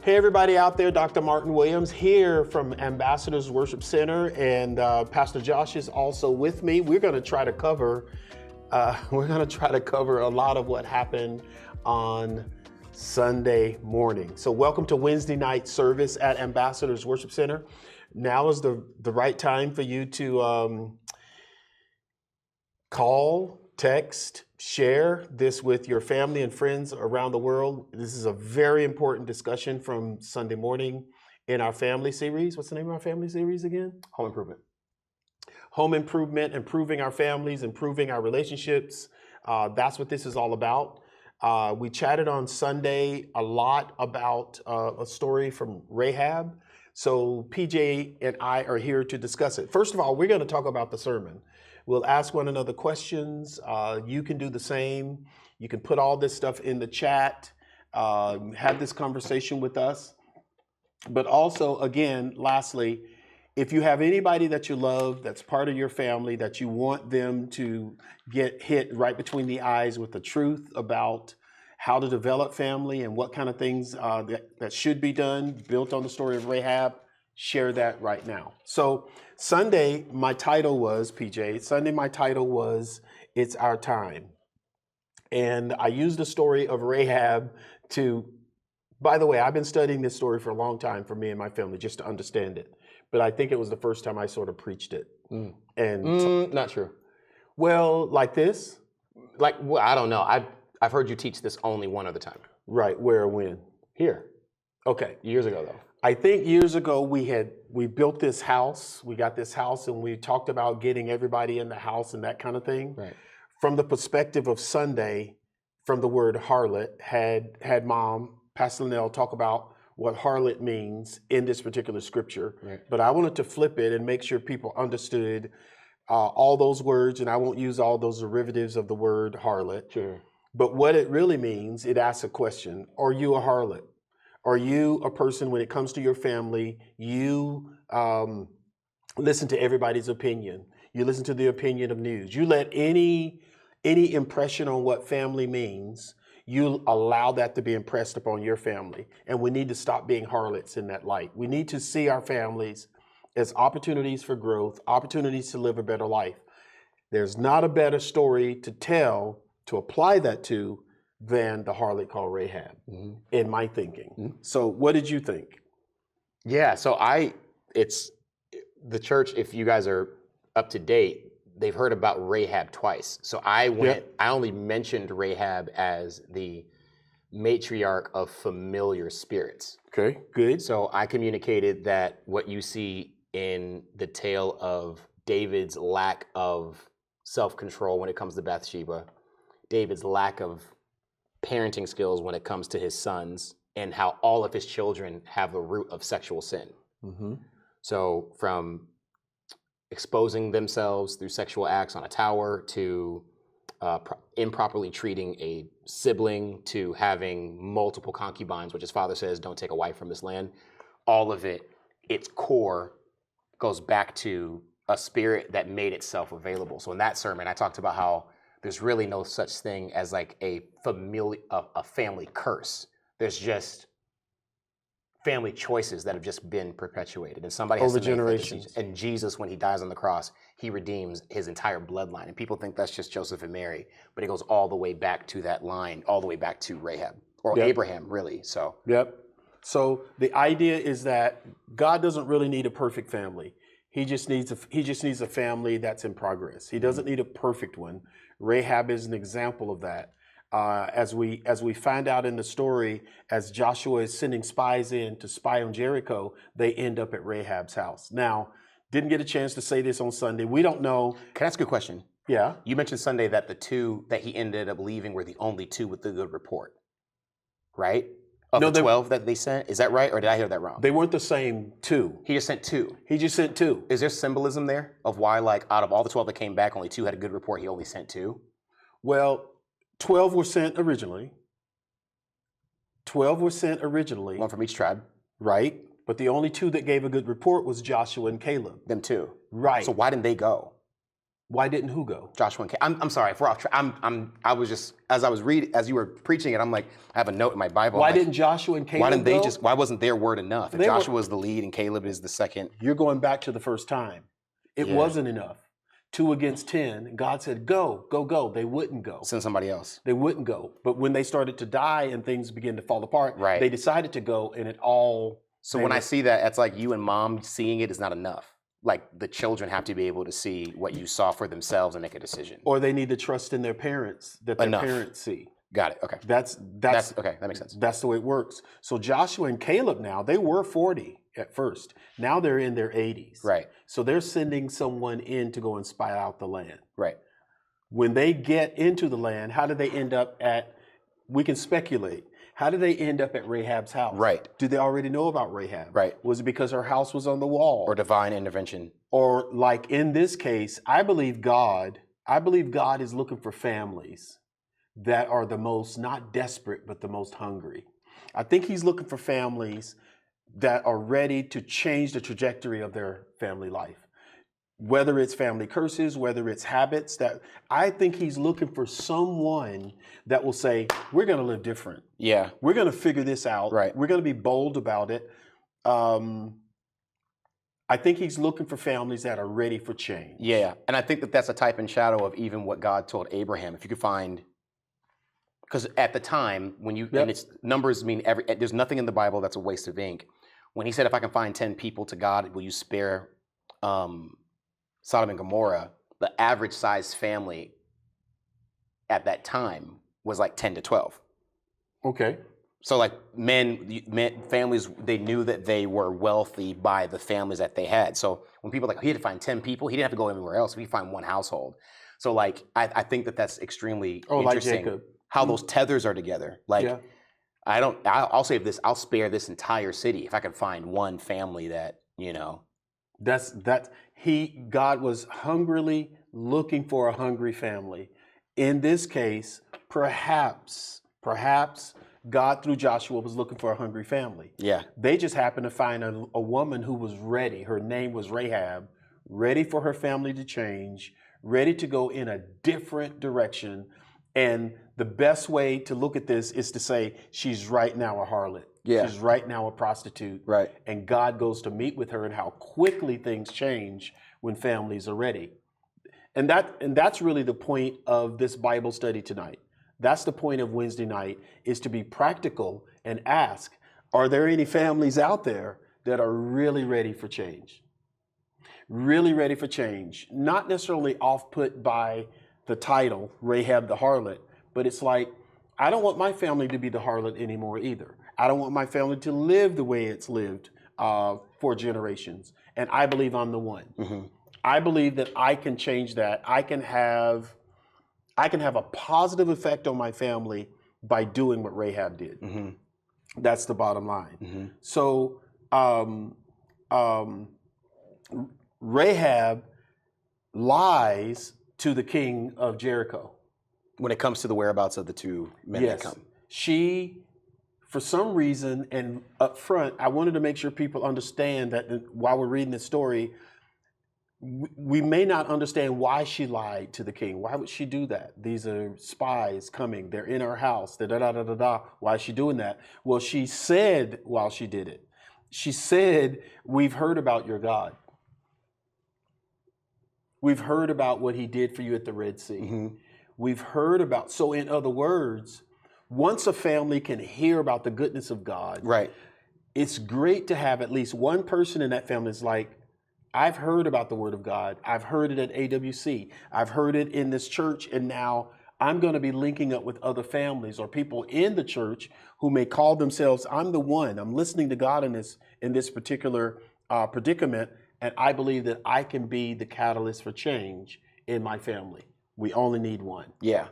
Hey everybody out there, Dr. Martin Williams here from Ambassadors Worship Center, and Pastor Josh is also with me. We're going to try to cover a lot of what happened on Sunday morning. So welcome to Wednesday night service at Ambassadors Worship Center. Now is the right time for you to call, text, share this with your family and friends around the world. This is a very important discussion from Sunday morning in our family series. What's the name of our family series again? Home improvement. Home improvement, improving our families, improving our relationships. That's what this is all about. We chatted on Sunday a lot about a story from Rahab. So PJ and I are here to discuss it. First of all, we're going to talk about the sermon. We'll ask one another questions. You can do the same. You can put all this stuff in the chat, have this conversation with us. But also, again, lastly, if you have anybody that you love, that's part of your family, that you want them to get hit right between the eyes with the truth about how to develop family and what kind of things that should be done, built on the story of Rahab, share that right now. So Sunday, my title was, It's Our Time. And I used the story of Rahab to, by the way, I've been studying this story for a long time for me and my family just to understand it. But I think it was the first time I sort of preached it. Not true. Well, like this? I don't know. I've heard you teach this only one other time. Right, where, when? Here. Okay. Years ago, though. I think years ago we built this house. We got this house and we talked about getting everybody in the house and that kind of thing. Right. From the perspective of Sunday, from the word harlot, had Mom, Pastor Linnell, talk about what harlot means in this particular scripture. Right. But I wanted to flip it and make sure people understood all those words, and I won't use all those derivatives of the word harlot. Sure. But what it really means, it asks a question. Are you a harlot? Are you a person, when it comes to your family, you listen to everybody's opinion? You listen to the opinion of news. You let any impression on what family means, you allow that to be impressed upon your family. And we need to stop being harlots in that light. We need to see our families as opportunities for growth, opportunities to live a better life. There's not a better story to tell, to apply that to, than the harlot called Rahab, in my thinking. Mm-hmm. So what did you think? Yeah, so it's the church, if you guys are up to date, they've heard about Rahab twice. So I only mentioned Rahab as the matriarch of familiar spirits. Okay, good. So I communicated that what you see in the tale of David's lack of self-control when it comes to Bathsheba, David's lack of parenting skills when it comes to his sons, and how all of his children have the root of sexual sin. Mm-hmm. So from exposing themselves through sexual acts on a tower, to improperly treating a sibling, to having multiple concubines, which his father says, don't take a wife from this land. All of it, its core goes back to a spirit that made itself available. So in that sermon, I talked about how there's really no such thing as like a family curse. There's just family choices that have just been perpetuated, and somebody has over to make generations. And Jesus, when he dies on the cross, he redeems his entire bloodline. And people think that's just Joseph and Mary, but it goes all the way back to that line, all the way back to Rahab or Abraham, really. So. Yep. So the idea is that God doesn't really need a perfect family. He just needs a family that's in progress. He doesn't need a perfect one. Rahab is an example of that. As we find out in the story, as Joshua is sending spies in to spy on Jericho, they end up at Rahab's house. Now, didn't get a chance to say this on Sunday. We don't know. Can I ask you a question? Yeah. You mentioned Sunday that the two that he ended up leaving were the only two with the good report, right? Of the 12 that they sent? Is that right, or did I hear that wrong? They weren't the same two. He just sent two. He just sent two. Is there symbolism there of why, like, out of all the 12 that came back, only two had a good report, he only sent two? Well, 12 were sent originally. 12 were sent originally. One from each tribe. Right. But the only two that gave a good report was Joshua and Caleb. Them two. Right. So why didn't they go? Why didn't who go? Joshua and Caleb. I'm sorry. If we're off track, I was just as you were preaching it, I'm like, I have a note in my Bible. Why I'm like, didn't Joshua and Caleb why didn't they go? just? Why wasn't their word enough? If They were- Joshua is the lead and Caleb is the second. You're going back to the first time. It Yeah. wasn't enough. 2 against 10. God said, go, go, go. They wouldn't go. Send somebody else. They wouldn't go. But when they started to die and things began to fall apart, Right. they decided to go, and it all. So when I see that, it's like you and mom seeing it is not enough. Like the children have to be able to see what you saw for themselves and make a decision. Or they need to trust in their parents that their Enough. parents see. Got it. Okay. That's Okay. That makes sense. That's the way it works. So Joshua and Caleb now, they were 40 at first. Now they're in their 80s. Right. So they're sending someone in to go and spy out the land. Right. When they get into the land, how do they end up at, we can speculate, how did they end up at Rahab's house? Right. Do they already know about Rahab? Right. Was it because her house was on the wall? Or divine intervention. Or like in this case, I believe God is looking for families that are the most, not desperate, but the most hungry. I think he's looking for families that are ready to change the trajectory of their family life. Whether it's family curses, whether it's habits, that I think he's looking for someone that will say, we're going to live different. Yeah. We're going to figure this out. Right. We're going to be bold about it. I think he's looking for families that are ready for change. Yeah. And I think that that's a type and shadow of even what God told Abraham. If you could find, because at the time when you, Yep. and it's numbers mean there's nothing in the Bible that's a waste of ink. When he said, if I can find 10 people to God, will you spare Sodom and Gomorrah? The average size family at that time was like 10 to 12. Okay. So like families, they knew that they were wealthy by the families that they had. So when people are like, he had to find 10 people, he didn't have to go anywhere else. He find one household. So like, I think that that's extremely interesting. Like Jacob. How those tethers are together. Like, Yeah. I'll save this, I'll spare this entire city if I can find one family that, God was hungrily looking for a hungry family. In this case, perhaps God through Joshua was looking for a hungry family. Yeah. They just happened to find a woman who was ready. Her name was Rahab, ready for her family to change, ready to go in a different direction. And the best way to look at this is to say she's right now a harlot. Yeah. She's right now a prostitute. Right. And God goes to meet with her, and how quickly things change when families are ready. And that's really the point of this Bible study tonight. That's the point of Wednesday night, is to be practical and ask, are there any families out there that are really ready for change? Really ready for change. Not necessarily off-put by the title, Rahab the harlot, but it's like, I don't want my family to be the harlot anymore either. I don't want my family to live the way it's lived for generations. And I believe I'm the one. Mm-hmm. I believe that I can change that. I can have a positive effect on my family by doing what Rahab did. Mm-hmm. That's the bottom line. Mm-hmm. So Rahab lies to the king of Jericho. When it comes to the whereabouts of the two men that come. She, for some reason, and up front, I wanted to make sure people understand that while we're reading this story, we may not understand why she lied to the king. Why would she do that? These are spies coming. They're in her house. Da-da-da-da-da. Why is she doing that? Well, she said while she did it, she said, we've heard about your God. We've heard about what he did for you at the Red Sea. Mm-hmm. We've heard about, so in other words, once a family can hear about the goodness of God, Right. it's great to have at least one person in that family that's like, I've heard about the word of God. I've heard it at AWC. I've heard it in this church. And now I'm going to be linking up with other families or people in the church who may call themselves, I'm the one. I'm listening to God in this particular predicament. And I believe that I can be the catalyst for change in my family. We only need one. Yeah.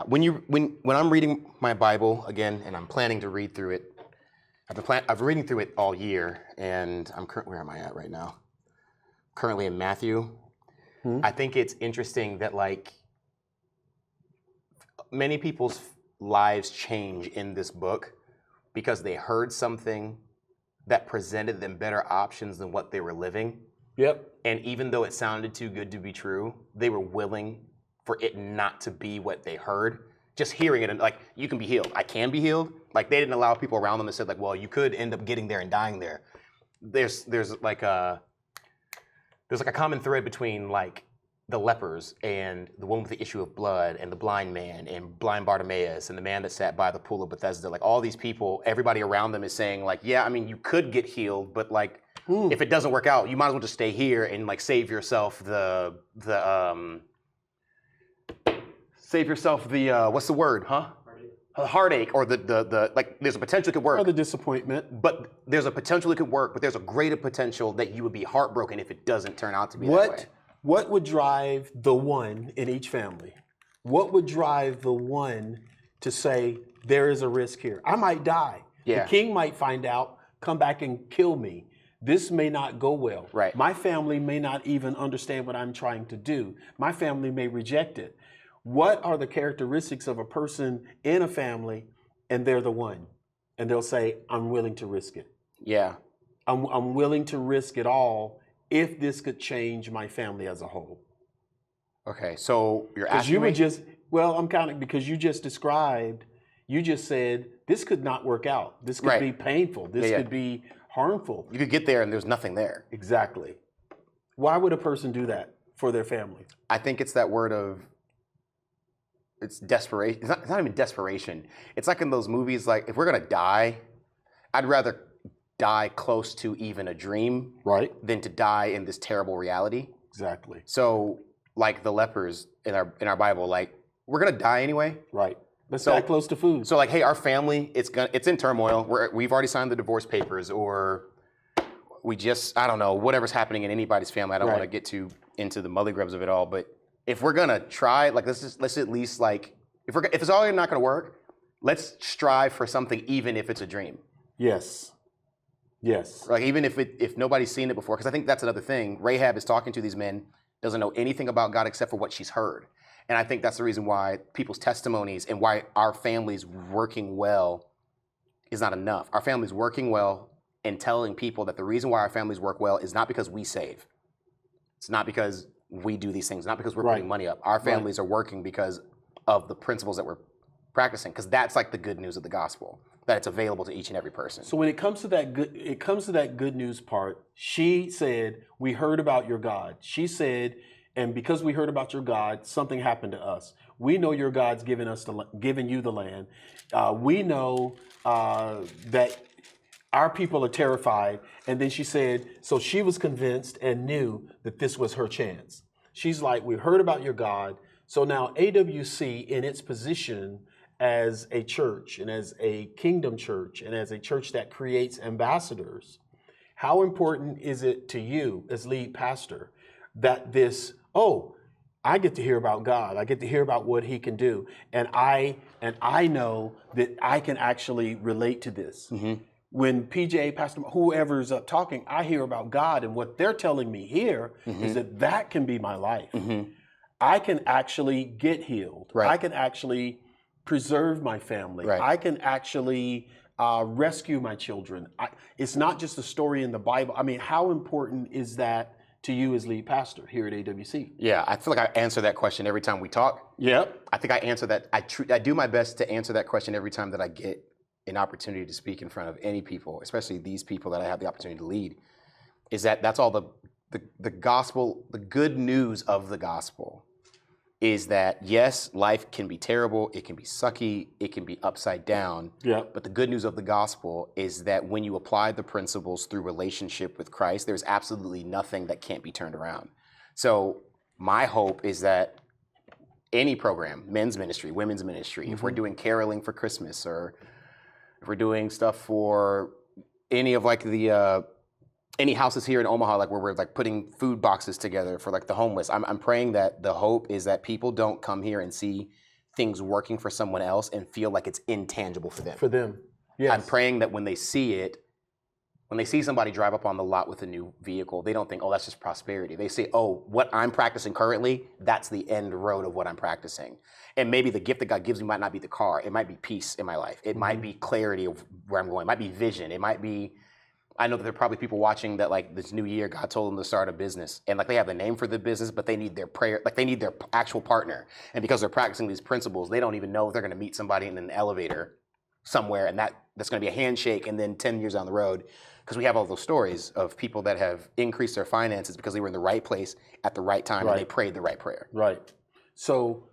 When I'm reading my Bible again, and I'm planning to read through it, I've been reading through it all year, and where am I at right now? Currently in Matthew. I think it's interesting that like many people's lives change in this book because they heard something that presented them better options than what they were living. Yep. And even though it sounded too good to be true, they were willing for it not to be what they heard. Just hearing it and like, you can be healed. I can be healed. Like they didn't allow people around them that said like, well, you could end up getting there and dying there. There's like a common thread between like the lepers and the woman with the issue of blood and the blind man and blind Bartimaeus and the man that sat by the pool of Bethesda. Like all these people, everybody around them is saying like, yeah, I mean, you could get healed, but like, if it doesn't work out, you might as well just stay here and like save yourself the what's the word, huh? Heartache or the like. There's a potential it could work. Or the disappointment. But there's a potential it could work. But there's a greater potential that you would be heartbroken if it doesn't turn out to be that way. What would drive the one in each family? What would drive the one to say there is a risk here? I might die. Yeah. The king might find out, come back and kill me. This may not go well. Right. My family may not even understand what I'm trying to do. My family may reject it. What are the characteristics of a person in a family and they're the one? And they'll say, I'm willing to risk it. Yeah. I'm willing to risk it all if this could change my family as a whole. Okay, so you're Because asking you me? would just, well, I'm counting because you just described, you just said, this could not work out. This could Right. be painful. This Yeah. could be harmful. You could get there and there's nothing there. Exactly. Why would a person do that for their family? I think it's that word of, it's desperation. It's not even desperation. It's like in those movies, like if we're gonna die, I'd rather die close to even a dream Right. than to die in this terrible reality. Exactly. So like the lepers in our Bible, like we're gonna die anyway. Right. Let's So- die close to food. So like, hey, our family, it's in turmoil. We've already signed the divorce papers, or we just, I don't know, whatever's happening in anybody's family. I don't want to Right. get too into the mother grubs of it all, but if we're gonna try, like let's at least like, if it's all not gonna work, let's strive for something, even if it's a dream. Yes. Yes. Like even if nobody's seen it before, because I think that's another thing. Rahab is talking to these men, doesn't know anything about God except for what she's heard. And I think that's the reason why people's testimonies and why our families working well is not enough. Our families working well and telling people that the reason why our families work well is not because we save. It's not because we do these things, not because we're Right. putting money up. Our families are working because of the principles that we're practicing, because that's like the good news of the gospel, that it's available to each and every person. So when it comes to that good news part, she said, we heard about your God. She said, and because we heard about your God, something happened to us. We know your God's given you the land. We know that our people are terrified. And then she said, so she was convinced and knew that this was her chance. She's like, we heard about your God. So now AWC in its position as a church and as a kingdom church and as a church that creates ambassadors, how important is it to you as lead pastor that I get to hear about God. I get to hear about what he can do. And I know that I can actually relate to this. Mm-hmm. When PJ, Pastor, whoever's up talking, I hear about God, and what they're telling me here is that can be my life. Mm-hmm. I can actually get healed. Right. I can actually preserve my family. Right. I can actually rescue my children. It's not just a story in the Bible. I mean, how important is that to you as lead pastor here at AWC? Yeah, I feel like I answer that question every time we talk. Yep. I think I answer that. I do my best to answer that question every time that I get an opportunity to speak in front of any people, especially these people that I have the opportunity to lead. Is that's all the gospel, the good news of the gospel is that yes, life can be terrible, it can be sucky, it can be upside down. Yep. But the good news of the gospel is that when you apply the principles through relationship with Christ, there's absolutely nothing that can't be turned around. So my hope is that any program, men's ministry, women's ministry, if we're doing caroling for Christmas, or if we're doing stuff for any of like the any houses here in Omaha, like where we're like putting food boxes together for like the homeless, I'm praying that the hope is that people don't come here and see things working for someone else and feel like it's intangible for them. For them. Yes. I'm praying that when they see it, when they see somebody drive up on the lot with a new vehicle, they don't think, oh, that's just prosperity. They say, oh, what I'm practicing currently, that's the end road of what I'm practicing. And maybe the gift that God gives me might not be the car. It might be peace in my life. It might be clarity of where I'm going. It might be vision. It might be I know that there are probably people watching that like this new year, God told them to start a business, and like they have the name for the business, but they need their prayer, like they need their actual partner. And because they're practicing these principles, they don't even know if they're going to meet somebody in an elevator somewhere, and that's going to be a handshake, and then 10 years down the road, because we have all those stories of people that have increased their finances because they were in the right place at the right time and they prayed the right prayer. Right. So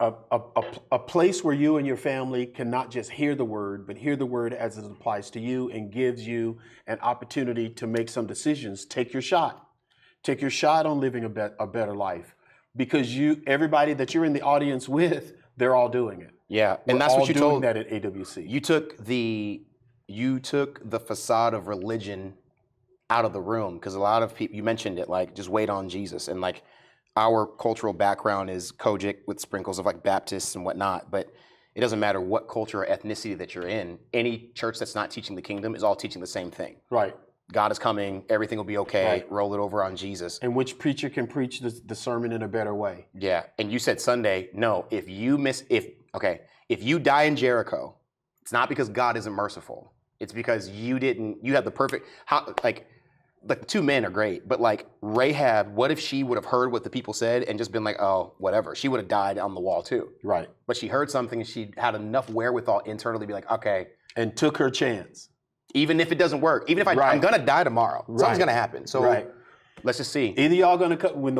a place where you and your family can not just hear the word, but hear the word as it applies to you and gives you an opportunity to make some decisions. Take your shot. Take your shot on living a better life, because everybody that you're in the audience with, they're all doing it. Yeah, and We're that's all what you doing told. that at AWC. You took the facade of religion out of the room, because a lot of people, you mentioned it, like just wait on Jesus, and like our cultural background is Kojic with sprinkles of like Baptists and whatnot, but it doesn't matter what culture or ethnicity that you're in. Any church that's not teaching the kingdom is all teaching the same thing. Right. God is coming, everything will be okay, Right. Roll it over on Jesus. And which preacher can preach the sermon in a better way? Yeah, and you said Sunday, no, if you die in Jericho, it's not because God isn't merciful. It's because you have the perfect, like the two men are great, but like Rahab, what if she would have heard what the people said and just been like, oh, whatever. She would have died on the wall too. Right. But she heard something and she had enough wherewithal internally to be like, okay. And took her chance. Even if it doesn't work, even if I'm going to die tomorrow, something's going to happen. So let's just see. Either y'all going to cut, when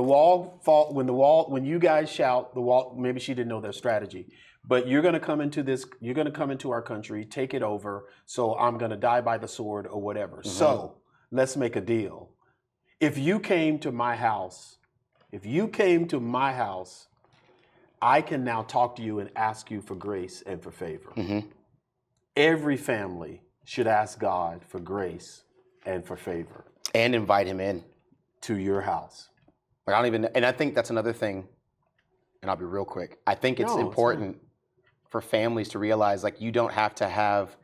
you guys shout, the wall, maybe she didn't know their strategy, but you're going to come into our country, take it over, so I'm going to die by the sword or whatever. Mm-hmm. So let's make a deal. If you came to my house, I can now talk to you and ask you for grace and for favor. Mm-hmm. Every family should ask God for grace and for favor. And invite him in. To your house. And I think that's another thing, and I'll be real quick. I think it's important for families to realize, like, you don't have to have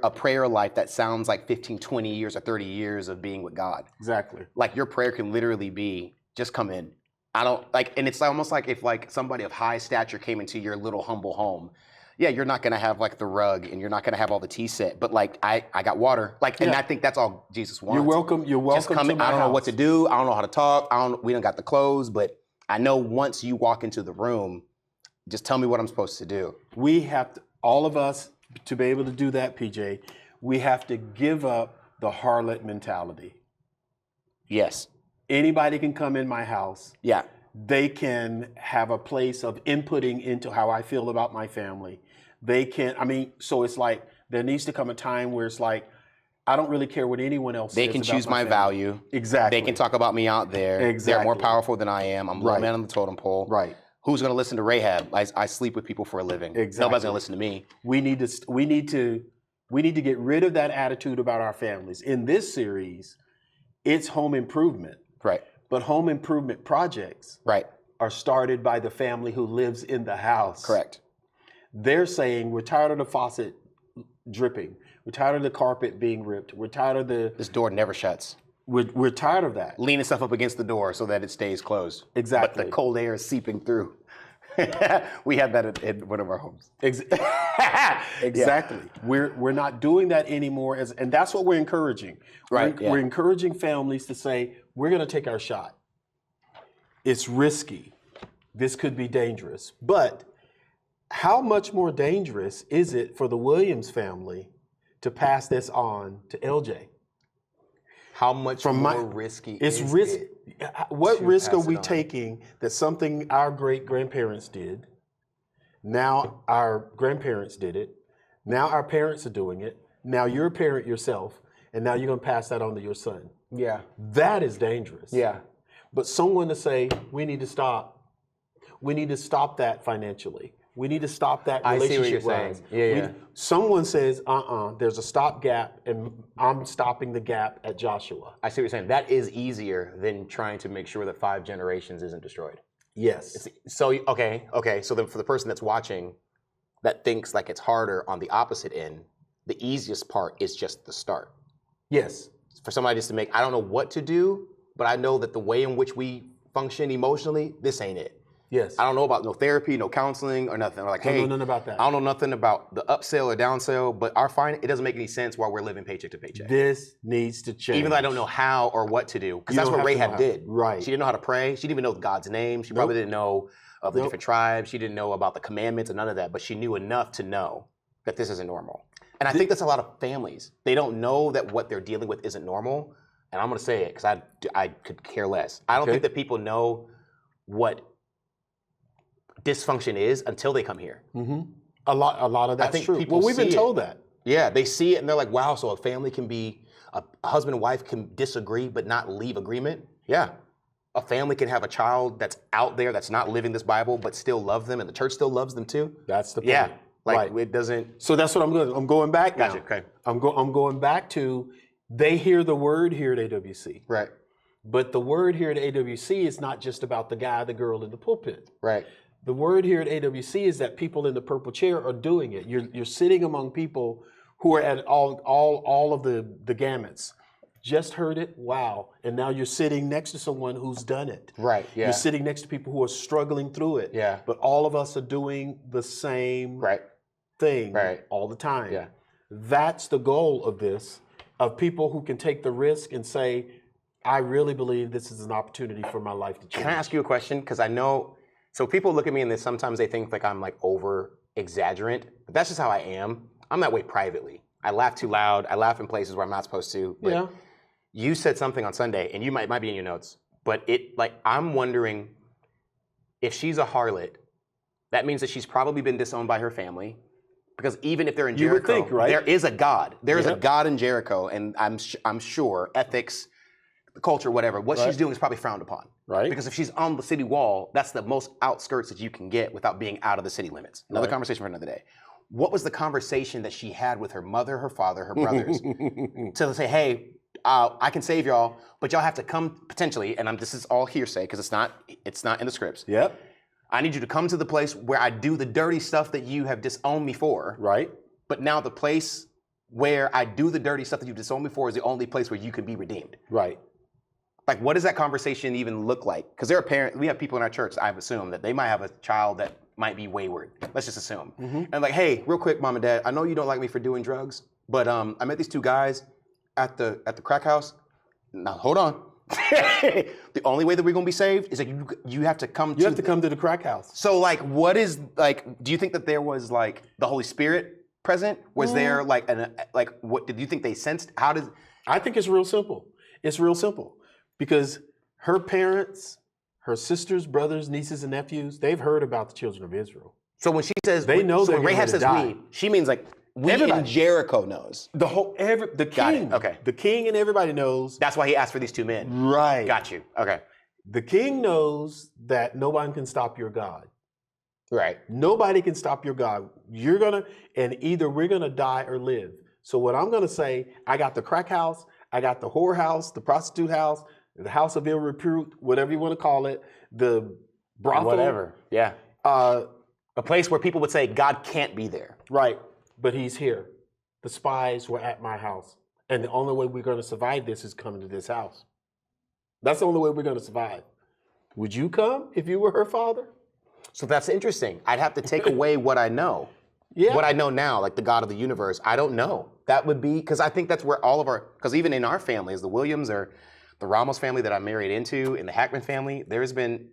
a prayer life that sounds like 15, 20 years or 30 years of being with God. Exactly. Like, your prayer can literally be, just come in. And it's almost like if like somebody of high stature came into your little humble home. Yeah, you're not gonna have like the rug and you're not gonna have all the tea set, but like I got water. Like, and I think that's all Jesus wants. You're welcome. Just come in. I don't know what to do. I don't know how to talk. We don't got the clothes, but I know once you walk into the room, just tell me what I'm supposed to do. We have to, all of us, to be able to do that, PJ, we have to give up the harlot mentality. Yes. Anybody can come in my house. Yeah. They can have a place of inputting into how I feel about my family. So it's like there needs to come a time where it's like, I don't really care what anyone else says. They can choose my value. Exactly. They can talk about me out there. Exactly. They're more powerful than I am. I'm low man on the totem pole. Right. Who's going to listen to Rahab? I sleep with people for a living. Exactly. Nobody's going to listen to me. We need to get rid of that attitude about our families. In this series, it's home improvement. Right. But home improvement projects are started by the family who lives in the house. Correct. They're saying, we're tired of the faucet dripping. We're tired of the carpet being ripped. We're tired of This door never shuts. We're tired of that. Leaning stuff up against the door so that it stays closed. Exactly. But the cold air is seeping through. We have that in one of our homes. Exactly. Yeah. We're not doing that anymore, and that's what we're encouraging. We're encouraging families to say, we're going to take our shot. It's risky. This could be dangerous. But how much more dangerous is it for the Williams family to pass this on to LJ? How much more risky is it? What risk are we taking that something our great-grandparents did, now our grandparents did it, now our parents are doing it, now you're a parent yourself, and now you're going to pass that on to your son? Yeah. That is dangerous. Yeah. But someone to say, we need to stop. We need to stop that financially. We need to stop that relationship rise. Yeah. Someone says, there's a stop gap, and I'm stopping the gap at Joshua. I see what you're saying. That is easier than trying to make sure that 5 generations isn't destroyed. Yes. Okay. So then for the person that's watching that thinks like it's harder on the opposite end, the easiest part is just the start. Yes. For somebody just to make, I don't know what to do, but I know that the way in which we function emotionally, this ain't it. Yes. I don't know about no therapy, no counseling, or nothing. Or like, Don't hey, know nothing about that. I don't know nothing about the upsell or downsell, but it doesn't make any sense while we're living paycheck to paycheck. This needs to change. Even though I don't know how or what to do, because You that's don't what have to know Rahab how. did. Right. She didn't know how to pray. She didn't even know God's name. She probably didn't know of the different tribes. She didn't know about the commandments and none of that, but she knew enough to know that this isn't normal. And I think that's a lot of families. They don't know that what they're dealing with isn't normal. And I'm going to say it because I could care less. I don't think that people know what dysfunction is until they come here. Mm-hmm. A lot of that's think true. people Well, we've been see told that. Yeah, they see it and they're like, wow, so a family can be, a husband and wife can disagree but not leave agreement? Yeah. A family can have a child that's out there that's not living this Bible but still love them and the church still loves them too? That's the point. Yeah. Like Right. it doesn't. So that's what I'm going. I'm going back now. Gotcha. Okay. I'm going back to they hear the word here at AWC, Right. but the word here at AWC is not just about the guy, the girl in the pulpit. Right. The word here at AWC is that people in the purple chair are doing it. You're sitting among people who are at all of the gamuts. Just heard it, wow, and now you're sitting next to someone who's done it. Right. Yeah. You're sitting next to people who are struggling through it. Yeah. But all of us are doing the same Right. thing Right. all the time. Yeah. That's the goal of this, of people who can take the risk and say, I really believe this is an opportunity for my life to change. Can I ask you a question? Because I know, so people look at me and sometimes they think like I'm like over exaggerant, but that's just how I am. I'm that way privately. I laugh too loud. I laugh in places where I'm not supposed to. But Yeah. you said something on Sunday, and you might be in your notes, but I'm wondering if she's a harlot, that means that she's probably been disowned by her family. Because even if they're in You would Jericho, think, right? there is a God. There is a Yep. God in Jericho, and I'm sure ethics, culture, whatever, what Right. she's doing is probably frowned upon. Right. Because if she's on the city wall, that's the most outskirts that you can get without being out of the city limits. Another Right. conversation for another day. What was the conversation that she had with her mother, her father, her brothers to say, hey, I can save y'all, but y'all have to come potentially, and this is all hearsay because it's not in the scripts. Yep. I need you to come to the place where I do the dirty stuff that you have disowned me for. Right. But now the place where I do the dirty stuff that you disowned me for is the only place where you can be redeemed. Right. Like, what does that conversation even look like? Because we have people in our church, I've assumed, that they might have a child that might be wayward. Let's just assume. And like, hey, real quick, mom and dad, I know you don't like me for doing drugs, but I met these two guys at the crack house. Now, hold on. The only way that we're gonna be saved is that you have to come You have to come to the crack house. So like, what is like? Do you think that there was like the Holy Spirit present? Was there like what did you think they sensed? How did? I think it's real simple. It's real simple because her parents, her sisters, brothers, nieces, and nephews, they've heard about the children of Israel. So when she says They know so they're when Rahab gonna says die. we, she means like we Everybody. in Jericho knows. The Got it. king. Okay. The king and everybody knows. That's why he asked for these two men. Right. Got you. Okay. The king knows that no one can stop your God. Right. Nobody can stop your God. And either we're gonna die or live. So what I'm gonna say, I got the crack house, I got the whore house, the prostitute house, the house of ill repute, whatever you want to call it, the brothel. Whatever. Yeah. A place where people would say God can't be there. Right, but he's here. The spies were at my house. And the only way we're gonna survive this is coming to this house. That's the only way we're gonna survive. Would you come if you were her father? So that's interesting. I'd have to take away what I know. Yeah. What I know now, like the God of the universe, I don't know. That would be, because I think that's where all of because even in our families, the Williams or the Ramos family that I'm married into, in the Hackman family, there's been,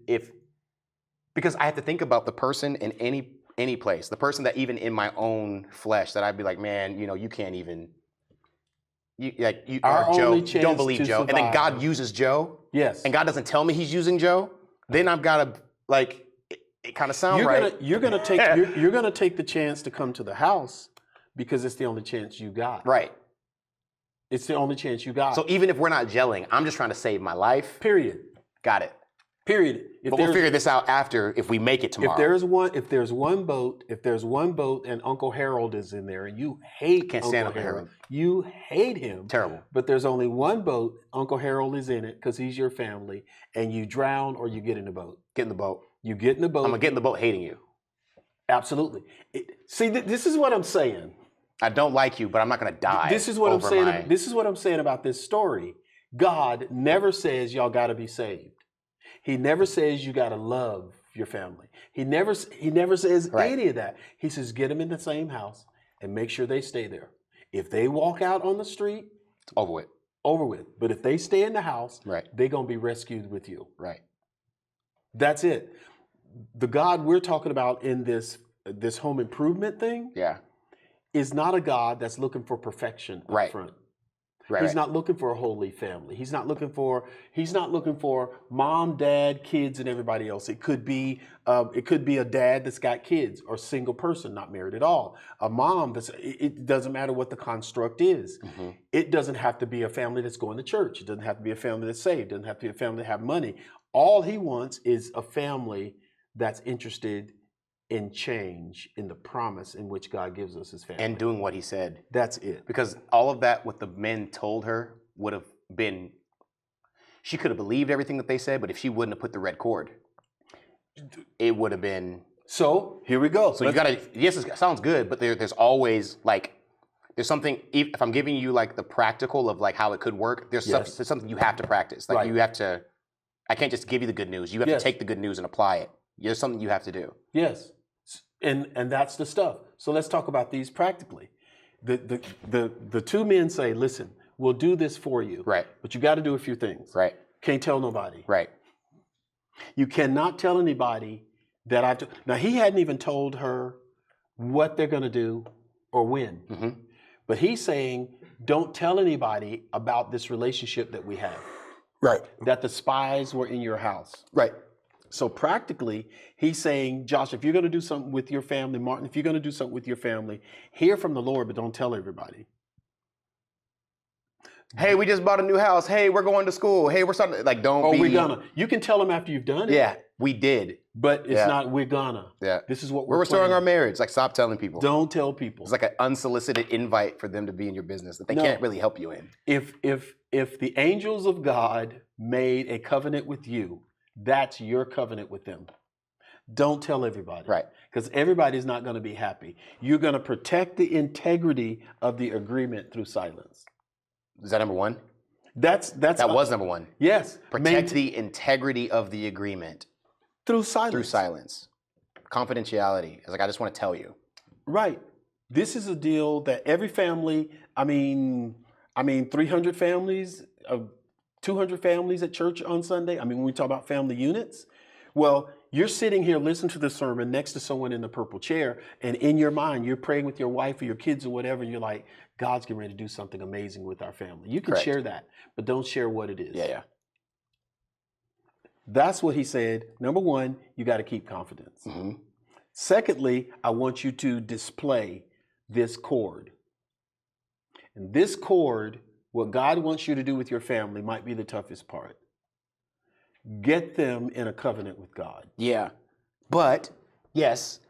because I have to think about the person in any place, the person that even in my own flesh, that I'd be like, man, you can't even, Our Joe, only you chance don't believe to Joe. And then survive. God uses Joe, Yes. and God doesn't tell me he's using Joe, then I've got to, it kind of sounds right. You're gonna take the chance to come to the house because it's the only chance you got. Right. It's the only chance you got. So even if we're not gelling, I'm just trying to save my life. period. Got it. Period. But we'll figure this out after if we make it tomorrow. If there's one boat and Uncle Harold is in there and you hate Can't Uncle stand Uncle Harold. Harold. You hate him. Terrible. But there's only one boat, Uncle Harold is in it because he's your family, and you drown or you get in the boat. Get in the boat. You get in the boat. I'm gonna get in the boat hating you. Absolutely. This is what I'm saying. I don't like you, but I'm not gonna die. This is what I'm over saying. my- This is what I'm saying about this story. God never says y'all got to be saved. He never says you got to love your family. He never says Right. any of that. He says get them in the same house and make sure they stay there. If they walk out on the street, It's over with. over with. But if they stay in the house, Right. they're going to be rescued with you. Right. That's it. The God we're talking about in this home improvement thing Yeah. is not a God that's looking for perfection up Right. front. Right. He's right. not looking for a holy family. He's not looking for mom, dad, kids, and everybody else. It could be a dad that's got kids, or single person, not married at all. A mom it doesn't matter what the construct is. Mhm. It doesn't have to be a family that's going to church. It doesn't have to be a family that's saved. It doesn't have to be a family that have money. All he wants is a family that's interested in change, in the promise in which God gives us as family. And doing what he said. That's it. Because all of that, what the men told her, would have been, she could have believed everything that they said, but if she wouldn't have put the red cord, it would have been. So here we go. So you gotta, yes, it sounds good, but there's always like, there's something, if I'm giving you like the practical of like how it could work, there's something you have to practice. Like Right. you have to, I can't just give you the good news. You have Yes. to take the good news and apply it. There's something you have to do. Yes, and that's the stuff. So let's talk about these practically. The two men say, "Listen, we'll do this for you, Right. but you got to do a few things. Right. Can't tell nobody. Right. You cannot tell anybody that I've." Now he hadn't even told her what they're going to do or when, Mm-hmm. but he's saying, "Don't tell anybody about this relationship that we have. Right. That the spies were in your house." Right. So practically, he's saying, Josh, if you're going to do something with your family, Martin, if you're going to do something with your family, hear from the Lord, but don't tell everybody. Hey, we just bought a new house. Hey, we're going to school. Hey, we're starting. Like, don't Oh, be. we're gonna. You can tell them after you've done it. Yeah, we did. But it's Yeah. not, we're gonna. Yeah. This is what We're we're restoring our planning. marriage. Like, stop telling people. Don't tell people. It's like an unsolicited invite for them to be in your business that they No. can't really help you in. If the angels of God made a covenant with you, that's your covenant with them. Don't tell everybody. Right. Because everybody's not going to be happy. You're going to protect the integrity of the agreement through silence. Is that number one? That was number one. Yes. Protect the integrity of the agreement through silence. through silence. Confidentiality. It's like, I just want to tell you. Right. This is a deal that every family, I mean 300 families, 200 families at church on Sunday. I mean, when we talk about family units, well, you're sitting here listening to the sermon next to someone in the purple chair, and in your mind, you're praying with your wife or your kids or whatever, and you're like, God's getting ready to do something amazing with our family. You can Correct. share that, but don't share what it is. Yeah. That's what he said. Number one, you got to keep confidence. Mm-hmm. Secondly, I want you to display this cord. And this cord, what God wants you to do with your family might be the toughest part. Get them in a covenant with God. Yeah. But, yes.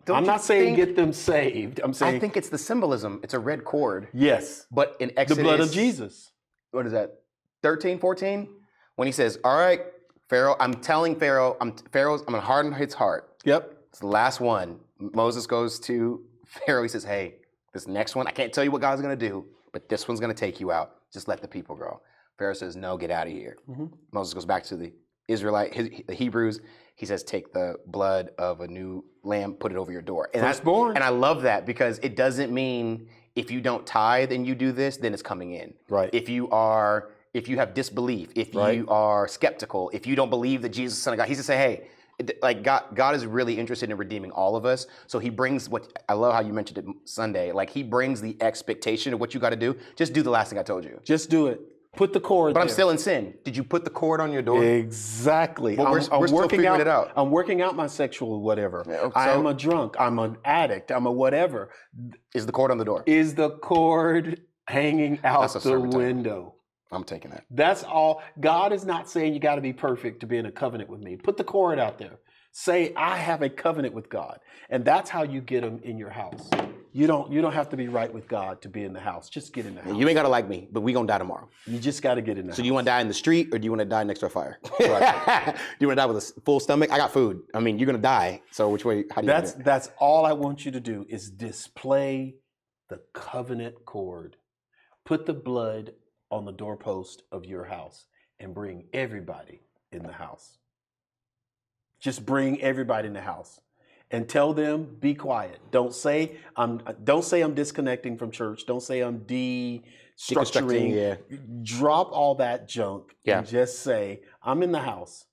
Don't I'm you not saying think- get them saved. I'm saying, I think it's the symbolism. It's a red cord. yes, But in the Exodus. blood of Jesus. What is that? 13, 14? When he says, all right, Pharaoh, I'm telling Pharaoh, I'm going to harden his heart. Yep. It's the last one. Moses goes to Pharaoh. He says, hey, this next one, I can't tell you what God's going to do, but this one's going to take you out. Just let the people go. Pharaoh says, no, get out of here. Mhm. Moses goes back to the the Hebrews. He says, take the blood of a new lamb, put it over your door. And Firstborn. and I love that because it doesn't mean if you don't tithe and you do this, then it's coming in. Right. If you have disbelief, if Right. you are skeptical, if you don't believe that Jesus is the Son of God, he's to say, hey, like God is really interested in redeeming all of us. So he brings I love how you mentioned it Sunday, like he brings the expectation of what you got to do. Just do the last thing I told you. Just do it. Put the cord But I'm there. still in sin. Did you put the cord on your door? Exactly. Well, we're still working figuring it out. I'm working out my sexual whatever. Yeah, I so- am a drunk. I'm an addict. I'm a whatever. Is the cord on the door? Is the cord hanging out That's a the sermon title. window? I'm taking that. That's all. God is not saying you got to be perfect to be in a covenant with me. Put the cord out there. Say, I have a covenant with God. And that's how you get them in your house. You don't have to be right with God to be in the house. Just get in the house. You ain't got to like me, but we going to die tomorrow. You just got to get in the So house. do you want to die in the street or do you want to die next to a fire? Do you want to die with a full stomach? I got food. I mean, you're going to die. So which way? How do you wanna do it? That's all I want you to do is display the covenant cord. Put the blood on the doorpost of your house and bring everybody in the house. Just bring everybody in the house and tell them, be quiet. Don't say I'm disconnecting from church. Don't say I'm destructuring. Yeah. Drop all that junk Yeah. and just say, I'm in the house.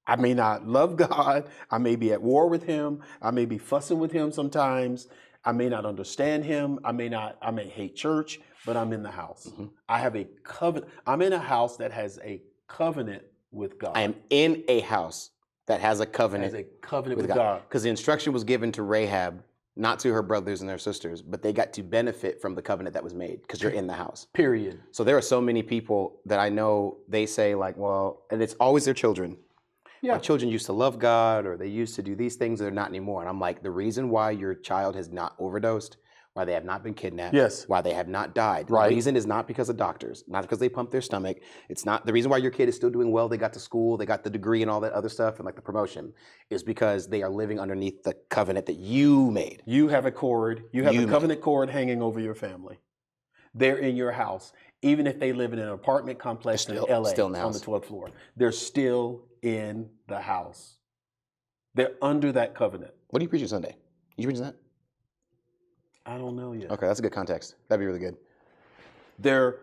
I may not love God. I may be at war with him. I may be fussing with him sometimes. I may not understand him. I may hate church, but I'm in the house. Mm-hmm. I have a covenant. I'm in a house that has a covenant with God. I am in a house that has a covenant, with God. Because the instruction was given to Rahab, not to her brothers and their sisters, but they got to benefit from the covenant that was made because you're in the house. Period. So there are so many people that I know, they say like, well, and it's always their children. Yeah. My children used to love God, or they used to do these things, they're not anymore. And I'm like, the reason why your child has not overdosed, why they have not been kidnapped, Yes. why they have not died, Right. the reason is not because of doctors, not because they pumped their stomach. It's not the reason why your kid is still doing well. They got to school, they got the degree and all that other stuff and like the promotion is because they are living underneath the covenant that you made. You have a cord. You have You a covenant cord hanging over your family. They're in your house. Even if they live in an apartment complex in LA still in the on the house. 12th floor, they're still in the house. They're under that covenant. What do you preach on Sunday? You preach that? I don't know yet. Okay, that's a good context. That'd be really good. They're